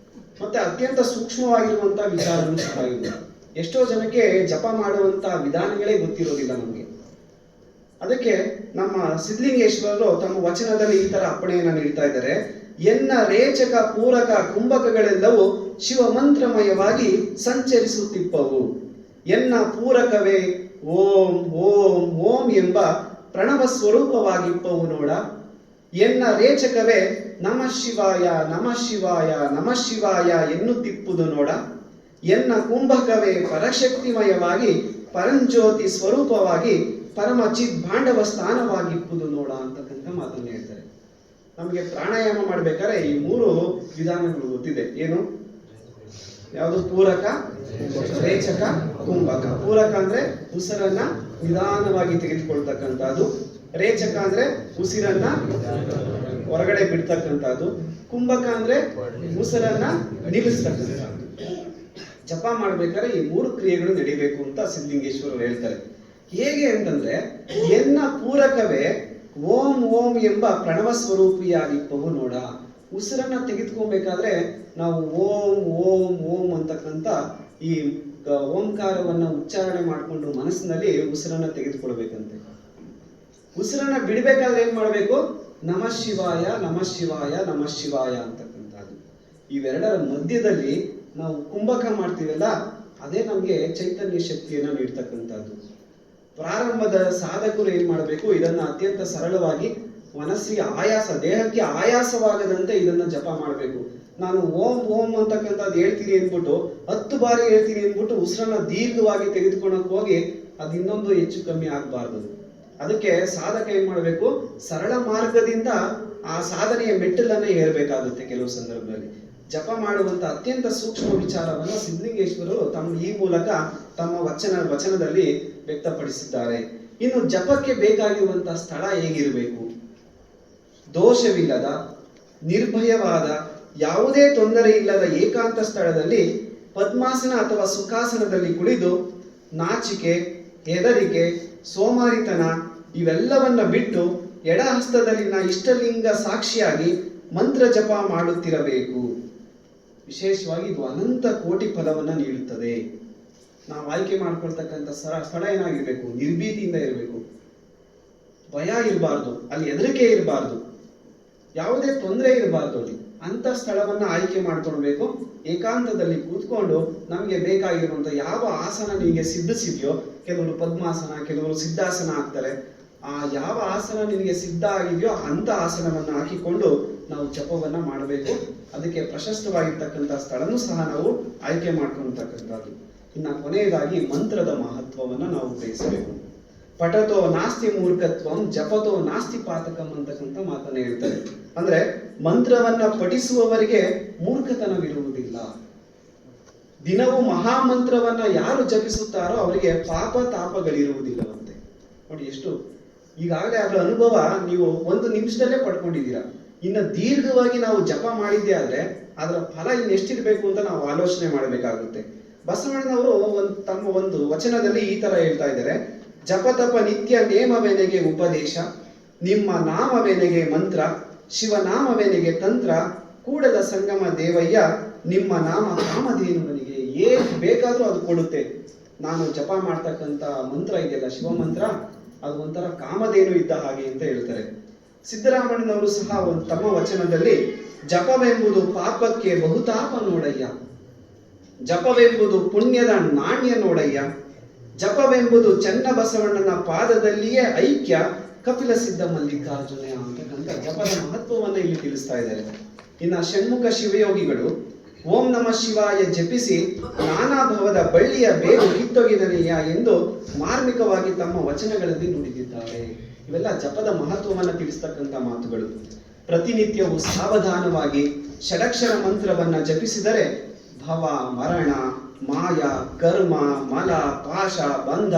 ಮತ್ತೆ ಅತ್ಯಂತ ಸೂಕ್ಷ್ಮವಾಗಿರುವಂತಹ ವಿಚಾರನೂ ಸಹ ಇದೆ. ಎಷ್ಟೋ ಜನಕ್ಕೆ ಜಪ ಮಾಡುವಂತಹ ವಿಧಾನಗಳೇ ಗೊತ್ತಿರೋದಿಲ್ಲ ನಮ್ಗೆ. ಅದಕ್ಕೆ ನಮ್ಮ ಸಿದ್ಧಲಿಂಗೇಶ್ವರರು ತಮ್ಮ ವಚನದಲ್ಲಿ ಈ ತರ ಅಪ್ಪಣೆಯನ್ನ ನೀಡ್ತಾ ಇದ್ದಾರೆ. ಎನ್ನ ರೇಚಕ ಪೂರಕ ಕುಂಭಕಗಳೆಲ್ಲವೂ ಶಿವ ಮಂತ್ರಮಯವಾಗಿ ಸಂಚರಿಸುತ್ತಿಪ್ಪವು. ಎನ್ನ ಪೂರಕವೇ ಓಂ ಓಂ ಓಂ ಎಂಬ ಪ್ರಣವ ಸ್ವರೂಪವಾಗಿಪ್ಪವು ನೋಡ. ಎನ್ನ ರೇಚಕವೇ ನಮಃ ಶಿವಾಯ ನಮಃ ಶಿವಾಯ ನಮಃ ಶಿವಾಯ ಎನ್ನುತ್ತಿಪ್ಪುದು ನೋಡ. ಎನ್ನ ಕುಂಭಕವೇ ಪರಶಕ್ತಿಮಯವಾಗಿ ಪರಂಜ್ಯೋತಿ ಸ್ವರೂಪವಾಗಿ ಪರಮ ಚಿದ್ಭಾಂಡವ ಸ್ಥಾನವಾಗಿಪ್ಪುದು ನೋಡ ಅಂತಕ್ಕಂಥ ಮಾತನ್ನು ಹೇಳ್ತಾರೆ. ನಮಗೆ ಪ್ರಾಣಾಯಾಮ ಮಾಡ್ಬೇಕಾದ್ರೆ ಈ 3 ವಿಧಾನಗಳು ಗೊತ್ತಿದೆ. ಏನು ಯಾವುದು? ಪೂರಕ, ರೇಚಕ, ಕುಂಭಕ. ಪೂರಕ ಅಂದ್ರೆ ಉಸಿರನ್ನ ನಿಧಾನವಾಗಿ ತೆಗೆದುಕೊಳ್ತಕ್ಕಂಥದ್ದು. ರೇಚಕ ಅಂದ್ರೆ ಉಸಿರನ್ನ ಹೊರಗಡೆ ಬಿಡ್ತಕ್ಕಂಥದ್ದು. ಕುಂಭಕ ಅಂದ್ರೆ ಉಸಿರನ್ನ ನಿಲ್ಲಿಸ್ತಕ್ಕಂಥದ್ದು. ಜಪ ಮಾಡ್ಬೇಕಾದ್ರೆ ಈ 3 ಕ್ರಿಯೆಗಳು ನಡಿಬೇಕು ಅಂತ ಸಿದ್ಧಲಿಂಗೇಶ್ವರರು ಹೇಳ್ತಾರೆ. ಹೇಗೆ ಅಂತಂದ್ರೆ ಎನ್ನ ಪೂರಕವೇ ಓಂ ಓಂ ಎಂಬ ಪ್ರಣವ ಸ್ವರೂಪಿಯಾಗಿಪ್ಪವು ನೋಡ. ಉಸಿರನ್ನ ತೆಗೆದುಕೊಬೇಕಾದ್ರೆ ನಾವು ಓಂ ಓಂ ಓಂ ಅಂತಕ್ಕಂಥ ಈ ಓಂಕಾರವನ್ನ ಉಚ್ಚಾರಣೆ ಮಾಡಿಕೊಂಡು ಮನಸ್ಸಿನಲ್ಲಿ ಉಸಿರನ್ನ ತೆಗೆದುಕೊಳ್ಬೇಕಂತೆ. ಉಸಿರನ್ನ ಬಿಡಬೇಕಾದ್ರೆ ಏನ್ ಮಾಡ್ಬೇಕು? ನಮಃ ಶಿವಾಯ ನಮಃ ಶಿವಾಯ ನಮಃ ಶಿವಾಯ ಅಂತಕ್ಕಂಥದ್ದು. ಇವೆರಡರ ಮಧ್ಯದಲ್ಲಿ ನಾವು ಕುಂಭಕ ಮಾಡ್ತೀವಲ್ಲ, ಅದೇ ನಮ್ಗೆ ಚೈತನ್ಯ ಶಕ್ತಿಯನ್ನ ನೀಡ್ತಕ್ಕಂಥದ್ದು. ಪ್ರಾರಂಭದ ಸಾಧಕರು ಏನ್ ಮಾಡಬೇಕು? ಇದನ್ನ ಅತ್ಯಂತ ಸರಳವಾಗಿ ಮನಸ್ಸಿಗೆ ದೇಹಕ್ಕೆ ಆಯಾಸವಾಗದಂತೆ ಇದನ್ನ ಜಪ ಮಾಡಬೇಕು. ನಾನು ಓಂ ಓಂ ಅಂತಕ್ಕಂಥದ್ದು ಹೇಳ್ತೀನಿ ಅಂದ್ಬಿಟ್ಟು 10 ಬಾರಿ ಹೇಳ್ತೀನಿ ಅಂದ್ಬಿಟ್ಟು ಉಸಿರನ್ನ ದೀರ್ಘವಾಗಿ ತೆಗೆದುಕೊಳ್ಳಕ್ ಹೋಗಿ ಅದು ಇನ್ನೊಂದು ಹೆಚ್ಚು ಕಮ್ಮಿ ಆಗ್ಬಾರ್ದು. ಅದಕ್ಕೆ ಸಾಧಕ ಏನ್ ಮಾಡಬೇಕು? ಸರಳ ಮಾರ್ಗದಿಂದ ಆ ಸಾಧನೆಯ ಮೆಟ್ಟಲನ್ನ ಏರ್ಬೇಕಾಗುತ್ತೆ. ಕೆಲವು ಸಂದರ್ಭದಲ್ಲಿ ಜಪ ಮಾಡುವಂತ ಅತ್ಯಂತ ಸೂಕ್ಷ್ಮ ವಿಚಾರವನ್ನ ಸಿದ್ಧಲಿಂಗೇಶ್ವರರು ಈ ಮೂಲಕ ತಮ್ಮ ವಚನದಲ್ಲಿ ವ್ಯಕ್ತಪಡಿಸಿದ್ದಾರೆ. ಇನ್ನು ಜಪಕ್ಕೆ ಬೇಕಾಗಿರುವಂತಹ ಸ್ಥಳ ಹೇಗಿರಬೇಕು? ದೋಷವಿಲ್ಲದ, ನಿರ್ಭಯವಾದ, ಯಾವುದೇ ತೊಂದರೆ ಇಲ್ಲದ ಏಕಾಂತ ಸ್ಥಳದಲ್ಲಿ ಪದ್ಮಾಸನ ಅಥವಾ ಸುಖಾಸನದಲ್ಲಿ ಕುಳಿದು ನಾಚಿಕೆ, ಹೆದರಿಕೆ, ಸೋಮಾರಿತನ ಇವೆಲ್ಲವನ್ನ ಬಿಟ್ಟು ಎಡ ಹಸ್ತದಲ್ಲಿನ ಇಷ್ಟಲಿಂಗ ಸಾಕ್ಷಿಯಾಗಿ ಮಂತ್ರ ಜಪ ಮಾಡುತ್ತಿರಬೇಕು. ವಿಶೇಷವಾಗಿ ಇದು ಅನಂತ ಕೋಟಿ ಫಲವನ್ನ ನೀಡುತ್ತದೆ. ನಾವು ಆಯ್ಕೆ ಮಾಡ್ಕೊಳ್ತಕ್ಕಂಥ ಸ್ಥಳ ಏನಾಗಿರ್ಬೇಕು? ನಿರ್ಭೀತಿಯಿಂದ ಇರಬೇಕು. ಭಯ ಇರಬಾರ್ದು, ಅಲ್ಲಿ ಹೆದರಿಕೆ ಇರಬಾರ್ದು, ಯಾವುದೇ ತೊಂದರೆ ಇರಬಾರ್ದು. ಅಲ್ಲಿ ಅಂತ ಸ್ಥಳವನ್ನ ಆಯ್ಕೆ ಮಾಡ್ಕೊಳ್ಬೇಕು. ಏಕಾಂತದಲ್ಲಿ ಕೂತ್ಕೊಂಡು ನಮ್ಗೆ ಬೇಕಾಗಿರುವಂತ ಯಾವ ಆಸನ ನಿಮಗೆ ಸಿದ್ಧಿಸಿದ್ಯೋ, ಕೆಲವರು ಪದ್ಮಾಸನ, ಕೆಲವರು ಸಿದ್ಧಾಸನ ಹಾಕ್ತಾರೆ. ಆ ಯಾವ ಆಸನ ನಿನಗೆ ಸಿದ್ಧ ಆಗಿದೆಯೋ ಅಂತ ಆಸನವನ್ನ ಹಾಕಿಕೊಂಡು ನಾವು ಜಪವನ್ನ ಮಾಡಬೇಕು. ಅದಕ್ಕೆ ಪ್ರಶಸ್ತವಾಗಿರ್ತಕ್ಕಂಥ ಸ್ಥಳನೂ ಸಹ ನಾವು ಆಯ್ಕೆ ಮಾಡ್ಕೊಳ್ತಕ್ಕಂಥದ್ದು. ಇನ್ನ ಕೊನೆಯದಾಗಿ ಮಂತ್ರದ ಮಹತ್ವವನ್ನ ನಾವು ಗ್ರಹಿಸಬೇಕು. ಪಠತೋ ನಾಸ್ತಿ ಮೂರ್ಖತ್ವಂ ಜಪತೋ ನಾಸ್ತಿ ಪಾತಕಂ ಅಂತಕ್ಕಂಥ ಮಾತನ್ನ ಹೇಳ್ತಾರೆ. ಅಂದ್ರೆ ಮಂತ್ರವನ್ನ ಪಠಿಸುವವರಿಗೆ ಮೂರ್ಖತನವಿರುವುದಿಲ್ಲ. ದಿನವೂ ಮಹಾಮಂತ್ರವನ್ನ ಯಾರು ಜಪಿಸುತ್ತಾರೋ ಅವರಿಗೆ ಪಾಪ ತಾಪಗಳಿರುವುದಿಲ್ಲವಂತೆ. ನೋಡಿ ಎಷ್ಟು ಈಗಾಗಲೇ ಅದರ ಅನುಭವ ನೀವು 1 ನಿಮಿಷದಲ್ಲೇ ಪಡ್ಕೊಂಡಿದ್ದೀರಾ. ಇನ್ನು ದೀರ್ಘವಾಗಿ ನಾವು ಜಪ ಮಾಡಿದ್ದೆ ಆದ್ರೆ ಅದರ ಫಲ ಇನ್ನೆಷ್ಟಿರ್ಬೇಕು ಅಂತ ನಾವು ಆಲೋಚನೆ ಮಾಡಬೇಕಾಗುತ್ತೆ. ಬಸವಣ್ಣನವರು ತಮ್ಮ ಒಂದು ವಚನದಲ್ಲಿ ಈ ತರ ಹೇಳ್ತಾ ಇದ್ದಾರೆ. ಜಪತಪ ನಿತ್ಯ ನೇಮವೆನೆಗೆ ಉಪದೇಶ, ನಿಮ್ಮ ನಾಮವೆನೆಗೆ ಮಂತ್ರ, ಶಿವನಾಮವೆನೆಗೆ ತಂತ್ರ, ಕೂಡಲ ಸಂಗಮ ದೇವಯ್ಯ ನಿಮ್ಮ ನಾಮ ಕಾಮಧೇನುವನಿಗೆ. ಏನ್ ಬೇಕಾದ್ರೂ ಅದು ಕೊಡುತ್ತೆ. ನಾನು ಜಪ ಮಾಡ್ತಕ್ಕಂಥ ಮಂತ್ರ ಇದೆಯಲ್ಲ, ಶಿವಮಂತ್ರ, ಅದು ಒಂಥರ ಕಾಮಧೇನು ಇದ್ದ ಹಾಗೆ ಅಂತ ಹೇಳ್ತಾರೆ. ಸಿದ್ದರಾಮಣ್ಣನವರು ಸಹ ತಮ್ಮ ವಚನದಲ್ಲಿ ಜಪವೆಂಬುದು ಪಾಪಕ್ಕೆ ಬಹುತಾಪ ನೋಡಯ್ಯ, ಜಪವೆಂಬುದು ಪುಣ್ಯದ ನಾಣ್ಯ ನೋಡಯ್ಯ, ಜಪವೆಂಬುದು ಚನ್ನಬಸವಣ್ಣನ ಪಾದದಲ್ಲಿಯೇ ಐಕ್ಯ, ಕಪಿಲ ಸಿದ್ಧ ಮಲ್ಲಿಕಾರ್ಜುನ ಅಂತಕ್ಕಂಥ ಜಪದ ಮಹತ್ವವನ್ನ ಇಲ್ಲಿ ತಿಳಿಸ್ತಾ ಇದ್ದಾರೆ. ಇನ್ನ ಷಣ್ಮುಖ ಶಿವಯೋಗಿಗಳು ಓಂ ನಮಃ ಶಿವಾಯ ಜಪಿಸಿ ನಾನಾ ಭವದ ಬಳ್ಳಿಯ ಬೇರು ಕಿತ್ತೊಗೆದನೆಯ ಎಂದು ಮಾರ್ಮಿಕವಾಗಿ ತಮ್ಮ ವಚನಗಳಲ್ಲಿ ನುಡಿದಿದ್ದಾರೆ. ಇವೆಲ್ಲ ಜಪದ ಮಹತ್ವವನ್ನ ತಿಳಿಸ್ತಕ್ಕಂಥ ಮಾತುಗಳು. ಪ್ರತಿನಿತ್ಯವೂ ಸಾವಧಾನವಾಗಿ ಷಡಕ್ಷರ ಮಂತ್ರವನ್ನ ಜಪಿಸಿದರೆ ಭವ, ಮರಣ, ಮಾಯ, ಕರ್ಮ, ಮಲ, ಪಾಶ, ಬಂಧ,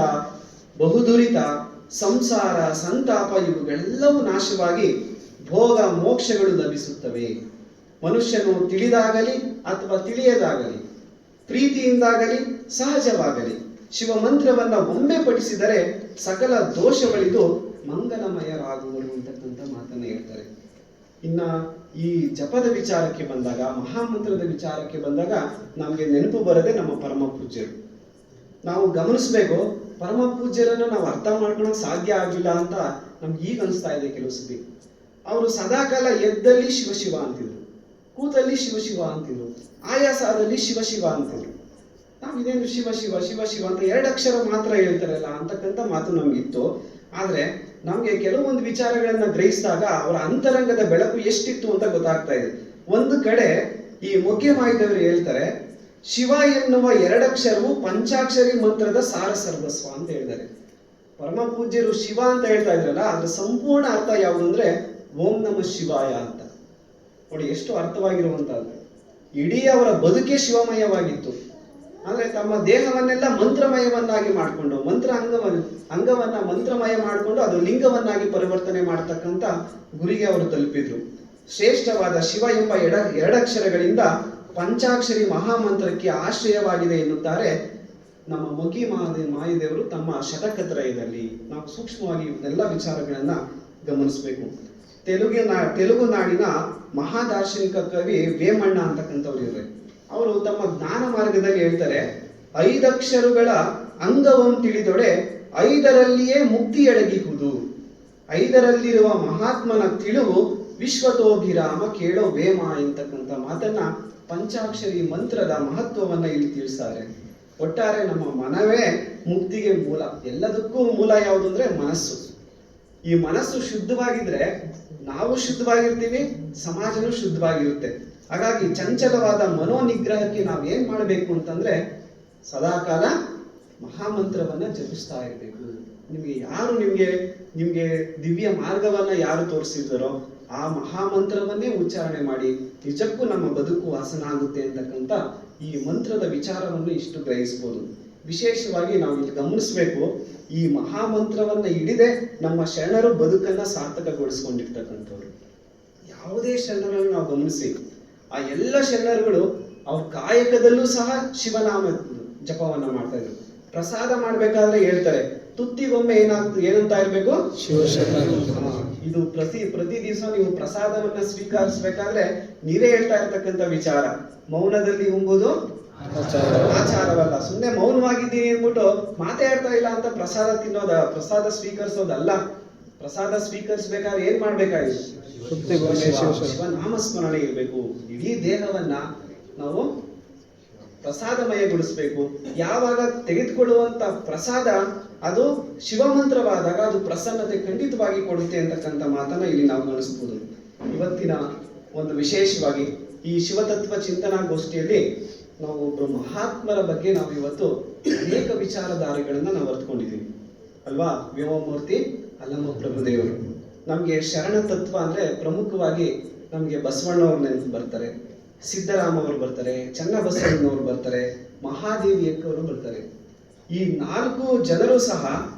ಬಹುದುರಿತ, ಸಂಸಾರ, ಸಂತಾಪ ಇವುಗಳೆಲ್ಲವೂ ನಾಶವಾಗಿ ಭೋಗ ಮೋಕ್ಷಗಳು ಲಭಿಸುತ್ತವೆ. ಮನುಷ್ಯನು ತಿಳಿದಾಗಲಿ ಅಥವಾ ತಿಳಿಯದಾಗಲಿ, ಪ್ರೀತಿಯಿಂದಾಗಲಿ ಸಹಜವಾಗಲಿ ಶಿವಮಂತ್ರವನ್ನ ಒಮ್ಮೆ ಪಠಿಸಿದರೆ ಸಕಲ ದೋಷಗಳಿದು ಮಂಗಲಮಯರಾಗುವರು ಅಂತಕ್ಕಂಥ ಮಾತನ್ನ ಹೇಳ್ತಾರೆ. ಇನ್ನ ಈ ಜಪದ ವಿಚಾರಕ್ಕೆ ಬಂದಾಗ, ಮಹಾಮಂತ್ರದ ವಿಚಾರಕ್ಕೆ ಬಂದಾಗ ನಮಗೆ ನೆನಪು ಬರದೆ ನಮ್ಮ ಪರಮ ಪೂಜ್ಯರು. ನಾವು ಗಮನಿಸಬೇಕು, ಪರಮ ಪೂಜ್ಯರನ್ನು ನಾವು ಅರ್ಥ ಮಾಡ್ಕೊಳಕ್ ಸಾಧ್ಯ ಆಗಿಲ್ಲ ಅಂತ ನಮ್ಗೆ ಈಗ ಅನಿಸ್ತಾ ಇದೆ ಕೆಲವು ಸತಿ. ಅವರು ಸದಾಕಾಲ ಎದ್ದಲ್ಲಿ ಶಿವ ಶಿವ ಅಂತಿದ್ರು, ಕೂತಲ್ಲಿ ಶಿವ ಶಿವ ಅಂತಿದ್ರು, ಆಯಾಸದಲ್ಲಿ ಶಿವ ಶಿವ ಅಂತಿದ್ರು. ನಾವು ಇದೇನು ಶಿವ ಶಿವ ಶಿವ ಶಿವ ಅಂತ 2 ಅಕ್ಷರ ಮಾತ್ರ ಹೇಳ್ತಾರಲ್ಲ ಅಂತಕ್ಕಂಥ ಮಾತು ನಮ್ಗಿತ್ತು. ಆದ್ರೆ ನಮ್ಗೆ ಕೆಲವೊಂದು ವಿಚಾರಗಳನ್ನ ಗ್ರಹಿಸಿದಾಗ ಅವರ ಅಂತರಂಗದ ಬೆಳಕು ಎಷ್ಟಿತ್ತು ಅಂತ ಗೊತ್ತಾಗ್ತಾ ಇದೆ. ಒಂದು ಕಡೆ ಈ ಮೊಗ್ಗೆ ಮಾಯಿದವರು ಹೇಳ್ತಾರೆ, ಶಿವ ಎನ್ನುವ 2 ಅಕ್ಷರವು ಪಂಚಾಕ್ಷರಿ ಮಂತ್ರದ ಸಾರ ಸರ್ವಸ್ವ ಅಂತ ಹೇಳಿದ್ದಾರೆ. ಪರಮ ಪೂಜ್ಯರು ಶಿವ ಅಂತ ಹೇಳ್ತಾ ಇದ್ರಲ್ಲ, ಅದ್ರ ಸಂಪೂರ್ಣ ಅರ್ಥ ಯಾವುದು ಅಂದ್ರೆ ಓಂ ನಮ ಶಿವಾಯ ಅಂತ. ನೋಡಿ ಎಷ್ಟು ಅರ್ಥವಾಗಿರುವಂತಹದ್ದು. ಇಡೀ ಅವರ ಬದುಕೆ ಶಿವಮಯವಾಗಿತ್ತು. ಅಂದ್ರೆ ತಮ್ಮ ದೇಹವನ್ನೆಲ್ಲ ಮಂತ್ರಮಯವನ್ನಾಗಿ ಮಾಡಿಕೊಂಡು ಅಂಗವನ್ನ ಮಂತ್ರಮಯ ಮಾಡಿಕೊಂಡು ಅದು ಲಿಂಗವನ್ನಾಗಿ ಪರಿವರ್ತನೆ ಮಾಡತಕ್ಕಂತ ಗುರಿಗೆ ಅವರು ತಲುಪಿದ್ರು. ಶ್ರೇಷ್ಠವಾದ ಶಿವ ಎಂಬ 2 ಅಕ್ಷರಗಳಿಂದ ಪಂಚಾಕ್ಷರಿ ಮಹಾಮಂತ್ರಕ್ಕೆ ಆಶ್ರಯವಾಗಿದೆ ಎನ್ನುತ್ತಾರೆ ನಮ್ಮ ಮೊಗ್ಗಿ ಮಾಯಿದೇವರು ತಮ್ಮ ಶತಕತ್ರಯದಲ್ಲಿ. ನಾವು ಸೂಕ್ಷ್ಮವಾಗಿ ಇದೆಲ್ಲ ವಿಚಾರಗಳನ್ನ ಗಮನಿಸಬೇಕು. ತೆಲುಗು ನಾಡಿನ ಮಹಾದಾರ್ಶನಿಕ ಕವಿ ವೇಮಣ್ಣ ಅಂತಕ್ಕಂಥವ್ರು ಇದ್ದಾರೆ. ಅವರು ತಮ್ಮ ಜ್ಞಾನ ಮಾರ್ಗದಲ್ಲಿ ಹೇಳ್ತಾರೆ, 5 ಅಕ್ಷರಗಳ ಅಂಗವಂ ತಿಳಿದೊಡೆ 5ರಲ್ಲಿಯೇ ಮುಕ್ತಿ ಅಡಗಿಹುದು. 5ರಲ್ಲಿರುವ ಮಹಾತ್ಮನ ತಿಳಿವು ವಿಶ್ವತೋಭಿರಾಮ ಕೇಳೋ ವೇಮ ಎಂತಕ್ಕಂಥ ಮಾತನ್ನ ಪಂಚಾಕ್ಷರಿ ಮಂತ್ರದ ಮಹತ್ವವನ್ನ ಇಲ್ಲಿ ತಿಳಿಸ್ತಾರೆ. ಒಟ್ಟಾರೆ ನಮ್ಮ ಮನವೇ ಮುಕ್ತಿಗೆ ಮೂಲ. ಎಲ್ಲದಕ್ಕೂ ಮೂಲ ಯಾವುದು ಅಂದ್ರೆ ಮನಸ್ಸು. ಈ ಮನಸ್ಸು ಶುದ್ಧವಾಗಿದ್ರೆ ನಾವು ಶುದ್ಧವಾಗಿರ್ತೀವಿ, ಸಮಾಜನೂ ಶುದ್ಧವಾಗಿರುತ್ತೆ. ಹಾಗಾಗಿ ಚಂಚಲವಾದ ಮನೋನಿಗ್ರಹಕ್ಕೆ ನಾವು ಏನ್ ಮಾಡಬೇಕು ಅಂತಂದ್ರೆ ಸದಾಕಾಲ ಮಹಾಮಂತ್ರವನ್ನ ಜಪಿಸ್ತಾ ಇರ್ಬೇಕು. ನಿಮ್ಗೆ ದಿವ್ಯ ಮಾರ್ಗವನ್ನ ಯಾರು ತೋರಿಸಿದಾರೋ ಆ ಮಹಾಮಂತ್ರವನ್ನೇ ಉಚ್ಚಾರಣೆ ಮಾಡಿ ನಿಜಕ್ಕೂ ನಮ್ಮ ಬದುಕು ವಾಸನ ಆಗುತ್ತೆ ಅಂತಕ್ಕಂಥ ಈ ಮಂತ್ರದ ವಿಚಾರವನ್ನು ಇಷ್ಟು ಗ್ರಹಿಸಬಹುದು. ವಿಶೇಷವಾಗಿ ನಾವು ಇಲ್ಲಿ ಗಮನಿಸಬೇಕು, ಈ ಮಹಾಮಂತ್ರವನ್ನ ಹಿಡಿದೇ ನಮ್ಮ ಶರಣರು ಬದುಕನ್ನ ಸಾರ್ಥಕಗೊಳಿಸ್ಕೊಂಡಿರ್ತಕ್ಕಂಥವ್ರು. ಯಾವುದೇ ಶರಣರನ್ನು ನಾವು ಗಮನಿಸಿ, ಆ ಎಲ್ಲ ಶರಣರುಗಳು ಅವ್ರ ಕಾಯಕದಲ್ಲೂ ಸಹ ಶಿವನಾಮ ಜಪವನ್ನ ಮಾಡ್ತಾ ಇದ್ರು. ಪ್ರಸಾದ ಮಾಡ್ಬೇಕಾದ್ರೆ ಹೇಳ್ತಾರೆ, ತುತ್ತಿಗೊಮ್ಮೆ ಏನಂತ ಇರ್ಬೇಕು, ಇದು ಪ್ರತಿ ದಿವಸ ನೀವು ಪ್ರಸಾದವನ್ನ ಸ್ವೀಕರಿಸಬೇಕಾದ್ರೆ ನೀವೇ ಹೇಳ್ತಾ ಇರ್ತಕ್ಕಂಥ ವಿಚಾರ, ಮೌನದಲ್ಲಿ ಉಂಬುದು ಆಚಾರವಲ್ಲ. ಸುಮ್ಮನೆ ಮೌನವಾಗಿದ್ದೀನಿ ಅಂದ್ಬಿಟ್ಟು ಮಾತಾಡ್ತಾ ಇಲ್ಲ ಅಂತ ಪ್ರಸಾದ ಸ್ವೀಕರಿಸೋದಲ್ಲ. ಪ್ರಸಾದ ಸ್ವೀಕರಿಸಬೇಕಾದ್ರೆ ಏನ್ ಮಾಡ್ಬೇಕಾಗಿತ್ತು, ಶಿವನಾಮಸ್ಮರಣೆ ಇರಬೇಕು. ಇಡೀ ದೇಹವನ್ನ ನಾವು ಪ್ರಸಾದಮಯಗೊಳಿಸ್ಬೇಕು. ಯಾವಾಗ ತೆಗೆದುಕೊಳ್ಳುವಂತ ಪ್ರಸಾದ ಅದು ಶಿವಮಂತ್ರವಾದಾಗ ಅದು ಪ್ರಸನ್ನತೆ ಖಂಡಿತವಾಗಿ ಕೊಡುತ್ತೆ ಅಂತಕ್ಕಂಥ ಮಾತನ್ನ ಇಲ್ಲಿ ನಾವು ಗಮನಿಸಬಹುದು. ಇವತ್ತಿನ ಒಂದು ವಿಶೇಷವಾಗಿ ಈ ಶಿವತತ್ವ ಚಿಂತನಾ ಗೋಷ್ಠಿಯಲ್ಲಿ ನಾವು ಒಬ್ರು ಮಹಾತ್ಮರ ಬಗ್ಗೆ ನಾವು ಇವತ್ತು ಅನೇಕ ವಿಚಾರಧಾರೆಗಳನ್ನ ನಾವು ಅರ್ಥಕೊಂಡಿದ್ದೀವಿ ಅಲ್ವಾ. ವ್ಯೋಮಮೂರ್ತಿ ಅಲ್ಲಮ ಪ್ರಭುದೇವರು. ನಮ್ಗೆ ಶರಣ ತತ್ವ ಅಂದ್ರೆ ಪ್ರಮುಖವಾಗಿ ನಮ್ಗೆ ಬಸವಣ್ಣವ್ರ ನೆನಪು ಬರ್ತಾರೆ, ಸಿದ್ದರಾಮ ಅವರು ಬರ್ತಾರೆ, ಚನ್ನಬಸವಣ್ಣವರು ಬರ್ತಾರೆ, ಮಹಾದೇವಿ ಅಕ್ಕವರು ಬರ್ತಾರೆ. ಈ 4 ಜನರು ಸಹ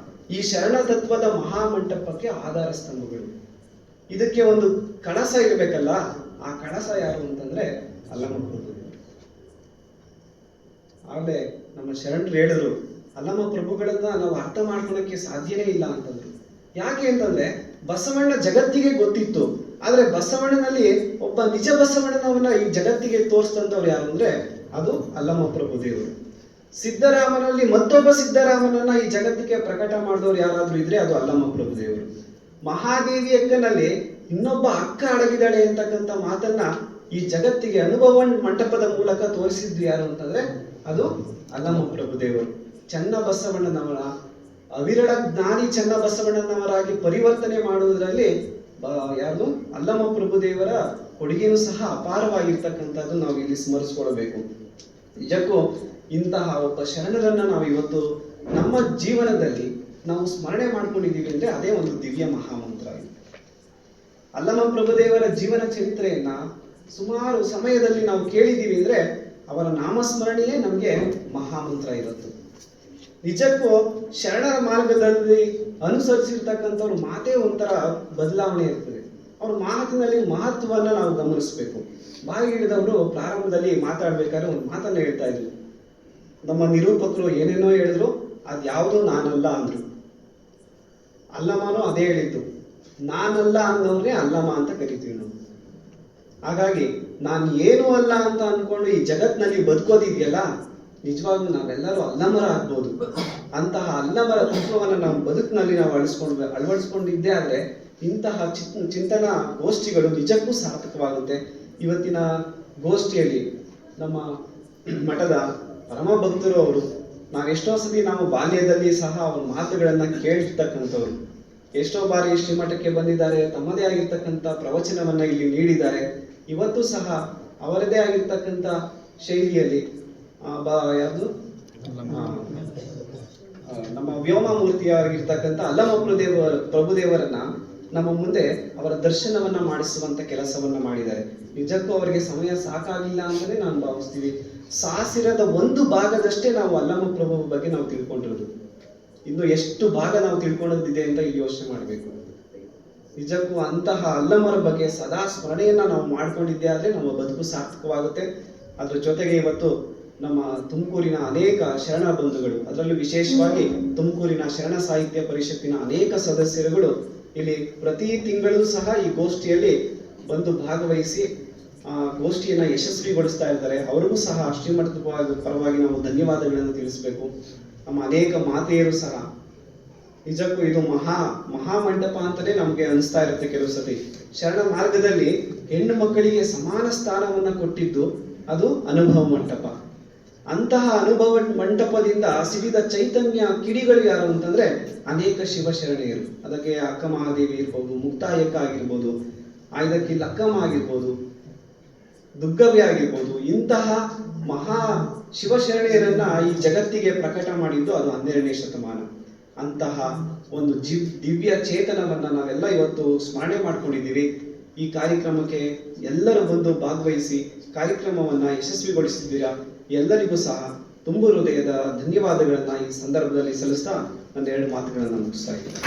ಈ ಶರಣ ತತ್ವದ ಮಹಾಮಂಟಪಕ್ಕೆ ಆಧಾರ ಸ್ತಂಭಗಳು. ಇದಕ್ಕೆ ಒಂದು ಕಳಸ ಇರಬೇಕಲ್ಲ, ಆ ಕಳಸ ಯಾರು ಅಂತಂದ್ರೆ ಅಲ್ಲಮ ಪ್ರಭುದೇವರು. ಆಮೇಲೆ ನಮ್ಮ ಶರಣರು ಹೇಳಿದ್ರು, ಅಲ್ಲಮ ಪ್ರಭುಗಳನ್ನ ನಾವು ಅರ್ಥ ಮಾಡ್ಕೊಳಕ್ಕೆ ಸಾಧ್ಯನೇ ಇಲ್ಲ ಅಂತಂದ್ರು. ಯಾಕೆ ಅಂತಂದ್ರೆ ಬಸವಣ್ಣ ಜಗತ್ತಿಗೆ ಗೊತ್ತಿತ್ತು, ಆದ್ರೆ ಬಸವಣ್ಣನಲ್ಲಿ ಒಬ್ಬ ನಿಜ ಬಸವಣ್ಣನವನ್ನ ಈ ಜಗತ್ತಿಗೆ ತೋರಿಸ್ತಂತವ್ರು ಯಾರು ಅಂದ್ರೆ ಅದು ಅಲ್ಲಮ ಪ್ರಭುದೇವರು. ಸಿದ್ದರಾಮನಲ್ಲಿ ಮತ್ತೊಬ್ಬ ಸಿದ್ದರಾಮನನ್ನ ಈ ಜಗತ್ತಿಗೆ ಪ್ರಕಟ ಮಾಡಿದವರು ಯಾರಾದ್ರೂ ಇದ್ರೆ ಅದು ಅಲ್ಲಮ ಪ್ರಭುದೇವರು. ಮಹಾದೇವಿ ಅಕ್ಕನಲ್ಲಿ ಇನ್ನೊಬ್ಬ ಅಕ್ಕ ಅಡಗಿದಾಳೆ ಅಂತಕ್ಕಂಥ ಮಾತನ್ನ ಈ ಜಗತ್ತಿಗೆ ಅನುಭವ ಮಂಟಪದ ಮೂಲಕ ತೋರಿಸಿದ್ದು ಯಾರು ಅಂತಂದ್ರೆ ಅದು ಅಲ್ಲಮ ಪ್ರಭುದೇವರು. ಚನ್ನಬಸವಣ್ಣನವರ ಅವಿರಳ ಜ್ಞಾನಿ ಚನ್ನಬಸವಣ್ಣನವರಾಗಿ ಪರಿವರ್ತನೆ ಮಾಡುವುದರಲ್ಲಿ ಯಾರು ಅಲ್ಲಮ ಪ್ರಭುದೇವರ ಕೊಡುಗೆನೂ ಸಹ ಅಪಾರವಾಗಿರ್ತಕ್ಕಂಥದ್ದು ನಾವು ಇಲ್ಲಿ ಸ್ಮರಿಸ್ಕೊಳ್ಬೇಕು. ನಿಜಕ್ಕೂ ಇಂತಹ ಒಬ್ಬ ಶರಣರನ್ನ ನಾವು ಇವತ್ತು ನಮ್ಮ ಜೀವನದಲ್ಲಿ ನಾವು ಸ್ಮರಣೆ ಮಾಡ್ಕೊಂಡಿದ್ದೀವಿ ಅಂದ್ರೆ ಅದೇ ಒಂದು ದಿವ್ಯ ಮಹಾಮಂತ್ರ. ಅಲ್ಲಮ ಪ್ರಭುದೇವರ ಜೀವನ ಚರಿತ್ರೆಯನ್ನ ಸುಮಾರು ಸಮಯದಲ್ಲಿ ನಾವು ಕೇಳಿದ್ದೀವಿ ಅಂದ್ರೆ ಅವರ ನಾಮಸ್ಮರಣೆಯೇ ನಮ್ಗೆ ಮಹಾಮಂತ್ರ ಇರುತ್ತೆ. ನಿಜಕ್ಕೂ ಶರಣರ ಮಾರ್ಗದಲ್ಲಿ ಅನುಸರಿಸಿರ್ತಕ್ಕಂಥವ್ರ ಮಾತೇ ಒಂಥರ ಬದಲಾವಣೆ ಇರ್ತದೆ. ಅವ್ರ ಮಾತಿನಲ್ಲಿ ಮಹತ್ವವನ್ನ ನಾವು ಗಮನಿಸಬೇಕು. ಬಾಯಿ ಹಿಡಿದವರು ಪ್ರಾರಂಭದಲ್ಲಿ ಮಾತಾಡ್ಬೇಕಾದ್ರೆ ಒಂದು ಮಾತನ್ನ ಹೇಳ್ತಾ ಇದ್ರು, ನಮ್ಮ ನಿರೂಪಕರು ಏನೇನೋ ಹೇಳಿದ್ರು ಅದ್ಯಾವುದೂ ನಾನಲ್ಲ ಅಂದ್ರು. ಅಲ್ಲಮನೂ ಅದೇ ಹೇಳಿದ್ದು, ನಾನಲ್ಲ ಅನ್ನೋರ್ನೇ ಅಲ್ಲಮ ಅಂತ ಕರಿತೀವಿ ನಾವು. ಹಾಗಾಗಿ ನಾನು ಏನೂ ಅಲ್ಲ ಅಂತ ಅನ್ಕೊಂಡು ಈ ಜಗತ್ನಲ್ಲಿ ಬದುಕೋದಿದೆಯಲ್ಲ ನಿಜವಾಗ್ಲೂ ನಾವೆಲ್ಲರೂ ಅಲ್ಲಮರ ಆಗ್ಬೋದು. ಅಂತಹ ಅಲ್ಲಮರ ತತ್ವವನ್ನು ನಾವು ಬದುಕಿನಲ್ಲಿ ನಾವು ಅಳವಡಿಸ್ಕೊಂಡಿದ್ದೇ ಆದ್ರೆ ಇಂತಹ ಚಿಂತನ ಗೋಷ್ಠಿಗಳು ನಿಜಕ್ಕೂ ಸಾರ್ಥಕವಾಗುತ್ತೆ. ಇವತ್ತಿನ ಗೋಷ್ಠಿಯಲ್ಲಿ ನಮ್ಮ ಮಠದ ಪರಮ ಭಕ್ತರು ಅವರು, ನಾವೆಷ್ಟೋ ಸತಿ ನಾವು ಬಾಲ್ಯದಲ್ಲಿ ಸಹ ಅವ್ರ ಮಾತುಗಳನ್ನ ಕೇಳಿರ್ತಕ್ಕಂಥವ್ರು. ಎಷ್ಟೋ ಬಾರಿ ಶ್ರೀಮಠಕ್ಕೆ ಬಂದಿದ್ದಾರೆ, ತಮ್ಮದೇ ಆಗಿರ್ತಕ್ಕಂಥ ಪ್ರವಚನವನ್ನ ಇಲ್ಲಿ ನೀಡಿದ್ದಾರೆ. ಇವತ್ತು ಸಹ ಅವರದೇ ಆಗಿರ್ತಕ್ಕಂಥ ಶೈಲಿಯಲ್ಲಿ ಯಾವುದು ನಮ್ಮ ವ್ಯೋಮಮೂರ್ತಿಯಾಗಿರ್ತಕ್ಕಂಥ ಅಲ್ಲಮ ಪ್ರಭುದೇವರನ್ನ ನಮ್ಮ ಮುಂದೆ ಅವರ ದರ್ಶನವನ್ನ ಮಾಡಿಸುವಂತ ಕೆಲಸವನ್ನ ಮಾಡಿದ್ದಾರೆ. ನಿಜಕ್ಕೂ ಅವರಿಗೆ ಸಮಯ ಸಾಕಾಗಿಲ್ಲ ಅಂತಲೇ ನಾನು ಭಾವಿಸ್ತೀವಿ. ಸಾಸಿರದ ಒಂದು ಭಾಗದಷ್ಟೇ ನಾವು ಅಲ್ಲಮ ಪ್ರಭು ಬಗ್ಗೆ ನಾವು ತಿಳ್ಕೊಂಡಿರೋದು. ಇನ್ನು ಎಷ್ಟು ಭಾಗ ನಾವು ತಿಳ್ಕೊಳ್ಳೋದಿದೆ ಅಂತ ಇಲ್ಲಿ ಯೋಚನೆ ಮಾಡಬೇಕು. ನಿಜಕ್ಕೂ ಅಂತಹ ಅಲ್ಲಮರ ಬಗ್ಗೆ ಸದಾ ಸ್ಮರಣೆಯನ್ನ ನಾವು ಮಾಡ್ಕೊಂಡಿದ್ದೇ ಆದ್ರೆ ನಮ್ಮ ಬದುಕು ಸಾರ್ಥಕವಾಗುತ್ತೆ. ಅದ್ರ ಜೊತೆಗೆ ಇವತ್ತು ನಮ್ಮ ತುಮಕೂರಿನ ಅನೇಕ ಶರಣ ಬಂಧುಗಳು, ಅದರಲ್ಲೂ ವಿಶೇಷವಾಗಿ ತುಮಕೂರಿನ ಶರಣ ಸಾಹಿತ್ಯ ಪರಿಷತ್ತಿನ ಅನೇಕ ಸದಸ್ಯರುಗಳು ಇಲ್ಲಿ ಪ್ರತಿ ತಿಂಗಳು ಸಹ ಈ ಗೋಷ್ಠಿಯಲ್ಲಿ ಬಂದು ಭಾಗವಹಿಸಿ ಗೋಷ್ಠಿಯನ್ನ ಯಶಸ್ವಿಗೊಳಿಸ್ತಾ ಇರ್ತಾರೆ. ಅವರಿಗೂ ಸಹ ಶ್ರೀಮಠದ ಪರವಾಗಿ ನಾವು ಧನ್ಯವಾದಗಳನ್ನು ತಿಳಿಸಬೇಕು. ನಮ್ಮ ಅನೇಕ ಮಾತೆಯರು ಸಹ ನಿಜಕ್ಕೂ ಇದು ಮಹಾಮಂಟಪ ಅಂತಾನೆ ನಮ್ಗೆ ಅನಿಸ್ತಾ ಇರುತ್ತೆ ಕೆಲವು ಸತಿ. ಶರಣ ಮಾರ್ಗದಲ್ಲಿ ಹೆಣ್ಣು ಮಕ್ಕಳಿಗೆ ಸಮಾನ ಸ್ಥಾನವನ್ನ ಕೊಟ್ಟಿದ್ದು ಅದು ಅನುಭವ ಮಂಟಪ. ಅಂತಹ ಅನುಭವ ಮಂಟಪದಿಂದ ಸಿಡಿದ ಚೈತನ್ಯ ಕಿಡಿಗಳು ಯಾರು ಅಂತಂದ್ರೆ ಅನೇಕ ಶಿವಶರಣೆಯರು. ಅದಕ್ಕೆ ಅಕ್ಕ ಮಹಾದೇವಿ ಇರ್ಬೋದು, ಮುಕ್ತಾಯಕ್ಕ ಆಗಿರ್ಬೋದು, ಆಯ್ದಕ್ಕಿ ಲಕ್ಕಮ್ಮ ಆಗಿರ್ಬೋದು, ದುಗ್ಗವ್ಯ ಆಗಿರ್ಬೋದು. ಇಂತಹ ಮಹಾ ಶಿವಶರಣೆಯರನ್ನ ಈ ಜಗತ್ತಿಗೆ ಪ್ರಕಟ ಮಾಡಿದ್ದು ಅದು 12ನೇ ಶತಮಾನ. ಅಂತಹ ಒಂದು ದಿವ್ಯ ಚೇತನವನ್ನ ನಾವೆಲ್ಲ ಇವತ್ತು ಸ್ಮರಣೆ ಮಾಡ್ಕೊಂಡಿದ್ದೀವಿ. ಈ ಕಾರ್ಯಕ್ರಮಕ್ಕೆ ಎಲ್ಲರೂ ಬಂದು ಭಾಗವಹಿಸಿ ಕಾರ್ಯಕ್ರಮವನ್ನ ಯಶಸ್ವಿಗೊಳಿಸಿದ್ದೀರಾ. ಎಲ್ಲರಿಗೂ ಸಹ ತುಂಬು ಹೃದಯದ ಧನ್ಯವಾದಗಳನ್ನ ಈ ಸಂದರ್ಭದಲ್ಲಿ ಸಲ್ಲಿಸ್ತಾ ನನ್ನ 2 ಮಾತುಗಳನ್ನ ಮುಗಿಸ್ತಾ ಇದ್ದೀನಿ.